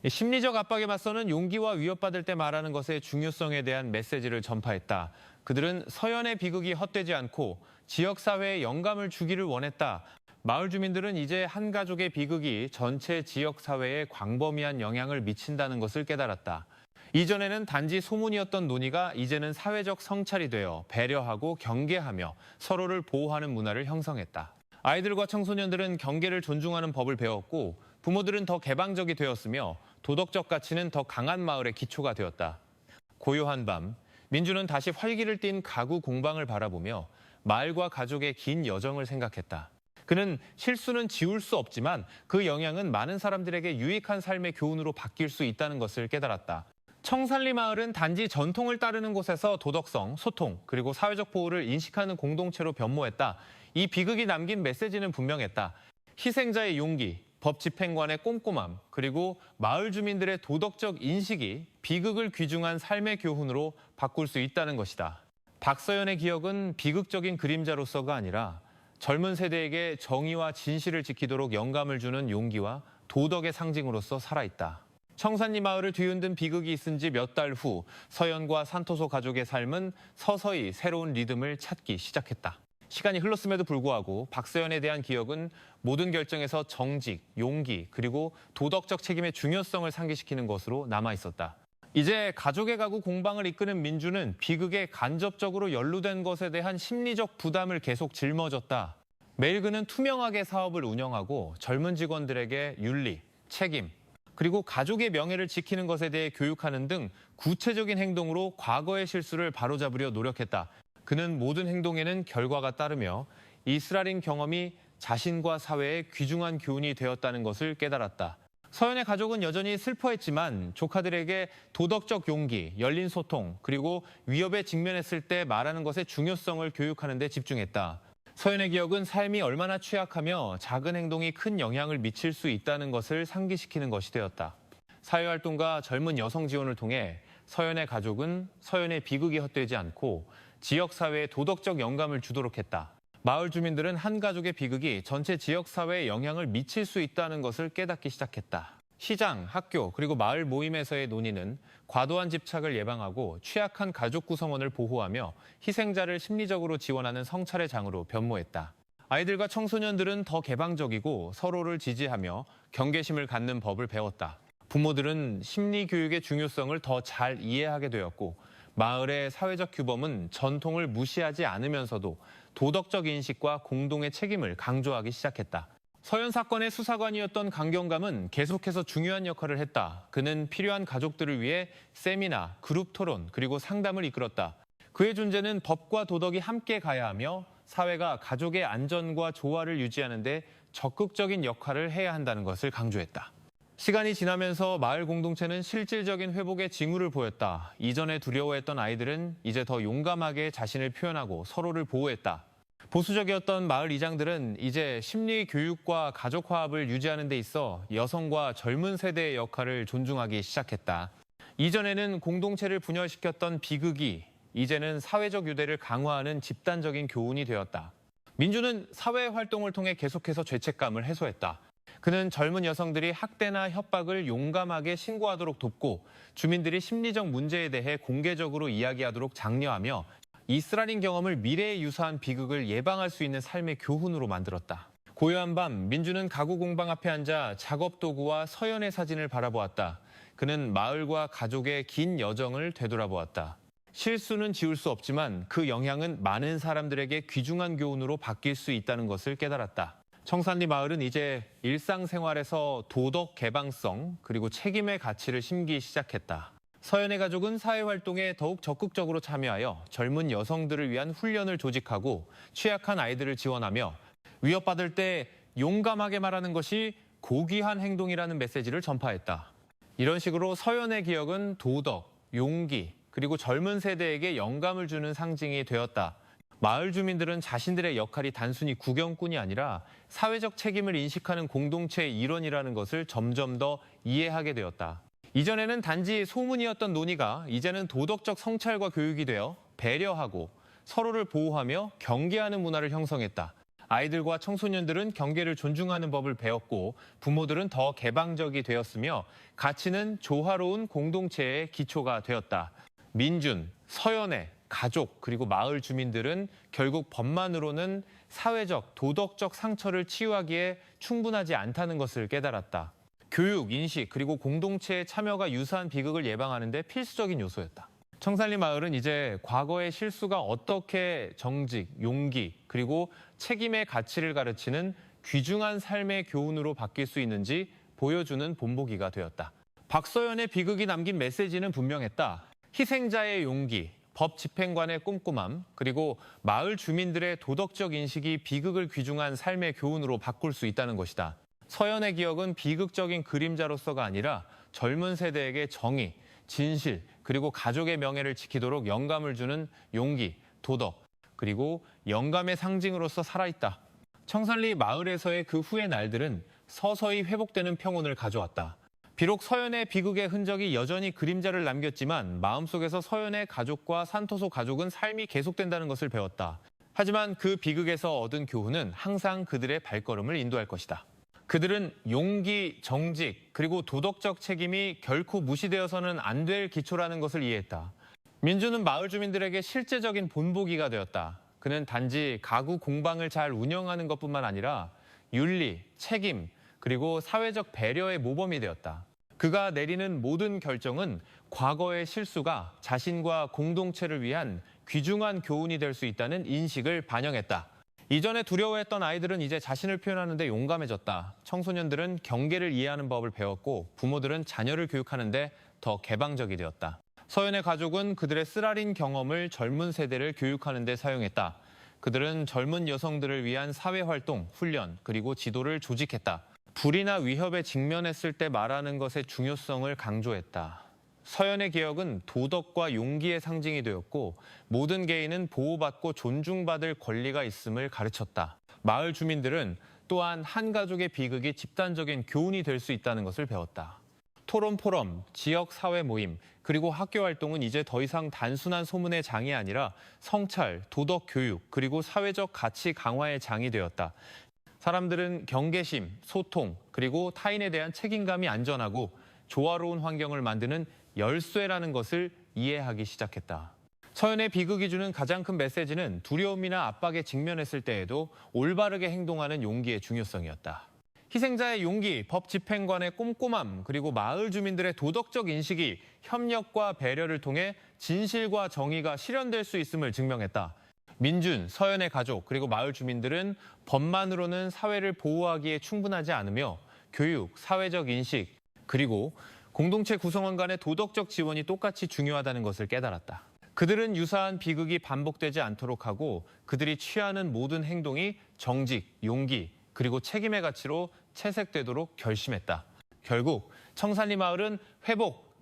심리적 압박에 맞서는 용기와 위협받을 때 말하는 것의 중요성에 대한 메시지를 전파했다. 그들은 서연의 비극이 헛되지 않고 지역사회에 영감을 주기를 원했다. 마을 주민들은 이제 한 가족의 비극이 전체 지역사회에 광범위한 영향을 미친다는 것을 깨달았다. 이전에는 단지 소문이었던 논의가 이제는 사회적 성찰이 되어 배려하고 경계하며 서로를 보호하는 문화를 형성했다. 아이들과 청소년들은 경계를 존중하는 법을 배웠고 부모들은 더 개방적이 되었으며 도덕적 가치는 더 강한 마을의 기초가 되었다. 고요한 밤, 민주는 다시 활기를 띤 가구 공방을 바라보며 마을과 가족의 긴 여정을 생각했다. 그는 실수는 지울 수 없지만 그 영향은 많은 사람들에게 유익한 삶의 교훈으로 바뀔 수 있다는 것을 깨달았다. 청산리 마을은 단지 전통을 따르는 곳에서 도덕성, 소통, 그리고 사회적 보호를 인식하는 공동체로 변모했다. 이 비극이 남긴 메시지는 분명했다. 희생자의 용기, 법 집행관의 꼼꼼함, 그리고 마을 주민들의 도덕적 인식이 비극을 귀중한 삶의 교훈으로 바꿀 수 있다는 것이다. 박서연의 기억은 비극적인 그림자로서가 아니라 젊은 세대에게 정의와 진실을 지키도록 영감을 주는 용기와 도덕의 상징으로서 살아있다. 청산리 마을을 뒤흔든 비극이 있은 지 몇 달 후 서연과 산토소 가족의 삶은 서서히 새로운 리듬을 찾기 시작했다. 시간이 흘렀음에도 불구하고 박서연에 대한 기억은 모든 결정에서 정직, 용기, 그리고 도덕적 책임의 중요성을 상기시키는 것으로 남아있었다. 이제 가족의 가구 공방을 이끄는 민주는 비극에 간접적으로 연루된 것에 대한 심리적 부담을 계속 짊어졌다. 매일 그는 투명하게 사업을 운영하고 젊은 직원들에게 윤리, 책임, 그리고 가족의 명예를 지키는 것에 대해 교육하는 등 구체적인 행동으로 과거의 실수를 바로잡으려 노력했다. 그는 모든 행동에는 결과가 따르며 이스라엘 경험이 자신과 사회에 귀중한 교훈이 되었다는 것을 깨달았다. 서연의 가족은 여전히 슬퍼했지만 조카들에게 도덕적 용기, 열린 소통, 그리고 위협에 직면했을 때 말하는 것의 중요성을 교육하는 데 집중했다. 서연의 기억은 삶이 얼마나 취약하며 작은 행동이 큰 영향을 미칠 수 있다는 것을 상기시키는 것이 되었다. 사회활동과 젊은 여성 지원을 통해 서연의 가족은 서연의 비극이 헛되지 않고 지역사회에 도덕적 영감을 주도록 했다. 마을 주민들은 한 가족의 비극이 전체 지역사회에 영향을 미칠 수 있다는 것을 깨닫기 시작했다. 시장, 학교, 그리고 마을 모임에서의 논의는 과도한 집착을 예방하고 취약한 가족 구성원을 보호하며 희생자를 심리적으로 지원하는 성찰의 장으로 변모했다. 아이들과 청소년들은 더 개방적이고 서로를 지지하며 경계심을 갖는 법을 배웠다. 부모들은 심리교육의 중요성을 더 잘 이해하게 되었고 마을의 사회적 규범은 전통을 무시하지 않으면서도 도덕적 인식과 공동의 책임을 강조하기 시작했다. 서연 사건의 수사관이었던 강경감은 계속해서 중요한 역할을 했다. 그는 필요한 가족들을 위해 세미나, 그룹 토론, 그리고 상담을 이끌었다. 그의 존재는 법과 도덕이 함께 가야 하며 사회가 가족의 안전과 조화를 유지하는 데 적극적인 역할을 해야 한다는 것을 강조했다. 시간이 지나면서 마을 공동체는 실질적인 회복의 징후를 보였다. 이전에 두려워했던 아이들은 이제 더 용감하게 자신을 표현하고 서로를 보호했다. 보수적이었던 마을 이장들은 이제 심리 교육과 가족 화합을 유지하는 데 있어 여성과 젊은 세대의 역할을 존중하기 시작했다. 이전에는 공동체를 분열시켰던 비극이 이제는 사회적 유대를 강화하는 집단적인 교훈이 되었다. 민주는 사회 활동을 통해 계속해서 죄책감을 해소했다. 그는 젊은 여성들이 학대나 협박을 용감하게 신고하도록 돕고 주민들이 심리적 문제에 대해 공개적으로 이야기하도록 장려하며 이스라엘 경험을 미래에 유사한 비극을 예방할 수 있는 삶의 교훈으로 만들었다. 고요한 밤, 민주는 가구 공방 앞에 앉아 작업 도구와 서연의 사진을 바라보았다. 그는 마을과 가족의 긴 여정을 되돌아보았다. 실수는 지울 수 없지만 그 영향은 많은 사람들에게 귀중한 교훈으로 바뀔 수 있다는 것을 깨달았다. 청산리 마을은 이제 일상생활에서 도덕 개방성 그리고 책임의 가치를 심기 시작했다. 서연의 가족은 사회활동에 더욱 적극적으로 참여하여 젊은 여성들을 위한 훈련을 조직하고 취약한 아이들을 지원하며 위협받을 때 용감하게 말하는 것이 고귀한 행동이라는 메시지를 전파했다. 이런 식으로 서연의 기억은 도덕, 용기, 그리고 젊은 세대에게 영감을 주는 상징이 되었다. 마을 주민들은 자신들의 역할이 단순히 구경꾼이 아니라 사회적 책임을 인식하는 공동체의 일원이라는 것을 점점 더 이해하게 되었다. 이전에는 단지 소문이었던 논의가 이제는 도덕적 성찰과 교육이 되어 배려하고 서로를 보호하며 경계하는 문화를 형성했다. 아이들과 청소년들은 경계를 존중하는 법을 배웠고 부모들은 더 개방적이 되었으며 가치는 조화로운 공동체의 기초가 되었다. 민준, 서연의, 가족 그리고 마을 주민들은 결국 법만으로는 사회적, 도덕적 상처를 치유하기에 충분하지 않다는 것을 깨달았다. 교육, 인식 그리고 공동체의 참여가 유사한 비극을 예방하는 데 필수적인 요소였다. 청산리 마을은 이제 과거의 실수가 어떻게 정직, 용기 그리고 책임의 가치를 가르치는 귀중한 삶의 교훈으로 바뀔 수 있는지 보여주는 본보기가 되었다. 박서연의 비극이 남긴 메시지는 분명했다. 희생자의 용기, 법 집행관의 꼼꼼함, 그리고 마을 주민들의 도덕적 인식이 비극을 귀중한 삶의 교훈으로 바꿀 수 있다는 것이다. 서연의 기억은 비극적인 그림자로서가 아니라 젊은 세대에게 정의, 진실, 그리고 가족의 명예를 지키도록 영감을 주는 용기, 도덕, 그리고 영감의 상징으로서 살아있다. 청산리 마을에서의 그 후의 날들은 서서히 회복되는 평온을 가져왔다. 비록 서연의 비극의 흔적이 여전히 그림자를 남겼지만 마음속에서 서연의 가족과 산토소 가족은 삶이 계속된다는 것을 배웠다. 하지만 그 비극에서 얻은 교훈은 항상 그들의 발걸음을 인도할 것이다. 그들은 용기, 정직, 그리고 도덕적 책임이 결코 무시되어서는 안 될 기초라는 것을 이해했다. 민주는 마을 주민들에게 실제적인 본보기가 되었다. 그는 단지 가구 공방을 잘 운영하는 것뿐만 아니라 윤리, 책임, 그리고 사회적 배려의 모범이 되었다. 그가 내리는 모든 결정은 과거의 실수가 자신과 공동체를 위한 귀중한 교훈이 될 수 있다는 인식을 반영했다. 이전에 두려워했던 아이들은 이제 자신을 표현하는 데 용감해졌다. 청소년들은 경계를 이해하는 법을 배웠고 부모들은 자녀를 교육하는 데 더 개방적이 되었다. 서연의 가족은 그들의 쓰라린 경험을 젊은 세대를 교육하는 데 사용했다. 그들은 젊은 여성들을 위한 사회활동, 훈련, 그리고 지도를 조직했다. 불이나 위협에 직면했을 때 말하는 것의 중요성을 강조했다. 서연의 개혁은 도덕과 용기의 상징이 되었고 모든 개인은 보호받고 존중받을 권리가 있음을 가르쳤다. 마을 주민들은 또한 한 가족의 비극이 집단적인 교훈이 될 수 있다는 것을 배웠다. 토론 포럼, 지역 사회 모임, 그리고 학교 활동은 이제 더 이상 단순한 소문의 장이 아니라 성찰, 도덕 교육, 그리고 사회적 가치 강화의 장이 되었다. 사람들은 경계심, 소통, 그리고 타인에 대한 책임감이 안전하고 조화로운 환경을 만드는 열쇠라는 것을 이해하기 시작했다. 서연의 비극이 주는 가장 큰 메시지는 두려움이나 압박에 직면했을 때에도 올바르게 행동하는 용기의 중요성이었다. 희생자의 용기, 법 집행관의 꼼꼼함, 그리고 마을 주민들의 도덕적 인식이 협력과 배려를 통해 진실과 정의가 실현될 수 있음을 증명했다. 민준, 서연의 가족, 그리고 마을 주민들은 법만으로는 사회를 보호하기에 충분하지 않으며 교육, 사회적 인식, 그리고 공동체 구성원 간의 도덕적 지원이 똑같이 중요하다는 것을 깨달았다. 그들은 유사한 비극이 반복되지 않도록 하고 그들이 취하는 모든 행동이 정직, 용기, 그리고 책임의 가치로 채색되도록 결심했다. 결국 청산리 마을은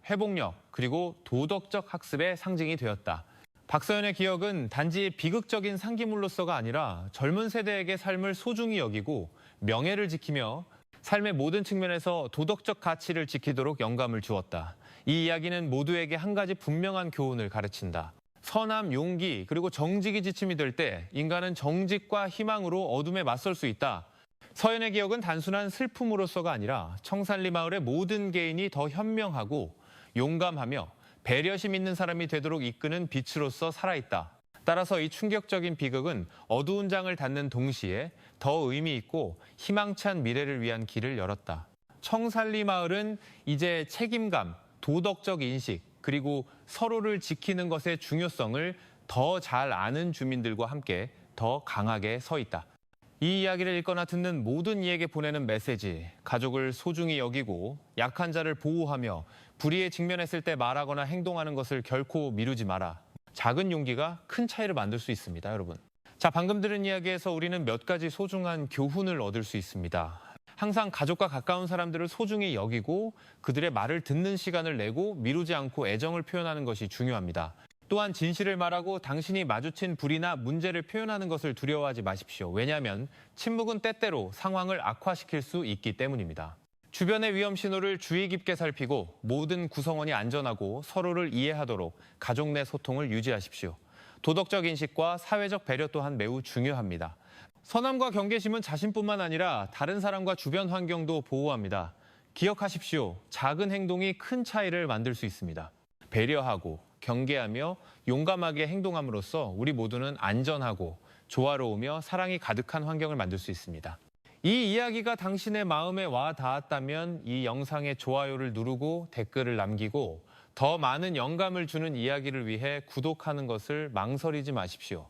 회복력, 그리고 도덕적 학습의 상징이 되었다. 박서연의 기억은 단지 비극적인 상기물로서가 아니라 젊은 세대에게 삶을 소중히 여기고 명예를 지키며 삶의 모든 측면에서 도덕적 가치를 지키도록 영감을 주었다. 이 이야기는 모두에게 한 가지 분명한 교훈을 가르친다. 선함, 용기, 그리고 정직이 지침이 될 때 인간은 정직과 희망으로 어둠에 맞설 수 있다. 서연의 기억은 단순한 슬픔으로서가 아니라 청산리 마을의 모든 개인이 더 현명하고 용감하며 배려심 있는 사람이 되도록 이끄는 빛으로서 살아있다. 따라서 이 충격적인 비극은 어두운 장을 닫는 동시에 더 의미 있고 희망찬 미래를 위한 길을 열었다. 청산리 마을은 이제 책임감, 도덕적 인식, 그리고 서로를 지키는 것의 중요성을 더 잘 아는 주민들과 함께 더 강하게 서 있다. 이 이야기를 읽거나 듣는 모든 이에게 보내는 메시지, 가족을 소중히 여기고 약한 자를 보호하며 불의에 직면했을 때 말하거나 행동하는 것을 결코 미루지 마라. 작은 용기가 큰 차이를 만들 수 있습니다, 여러분. 자, 방금 들은 이야기에서 우리는 몇 가지 소중한 교훈을 얻을 수 있습니다. 항상 가족과 가까운 사람들을 소중히 여기고 그들의 말을 듣는 시간을 내고 미루지 않고 애정을 표현하는 것이 중요합니다. 또한 진실을 말하고 당신이 마주친 불이나 문제를 표현하는 것을 두려워하지 마십시오. 왜냐하면 침묵은 때때로 상황을 악화시킬 수 있기 때문입니다. 주변의 위험 신호를 주의 깊게 살피고 모든 구성원이 안전하고 서로를 이해하도록 가족 내 소통을 유지하십시오. 도덕적 인식과 사회적 배려 또한 매우 중요합니다. 서남과 경계심은 자신뿐만 아니라 다른 사람과 주변 환경도 보호합니다. 기억하십시오. 작은 행동이 큰 차이를 만들 수 있습니다. 배려하고 경계하며 용감하게 행동함으로써 우리 모두는 안전하고 조화로우며 사랑이 가득한 환경을 만들 수 있습니다. 이 이야기가 당신의 마음에 와 닿았다면 이 영상의 좋아요를 누르고 댓글을 남기고 더 많은 영감을 주는 이야기를 위해 구독하는 것을 망설이지 마십시오.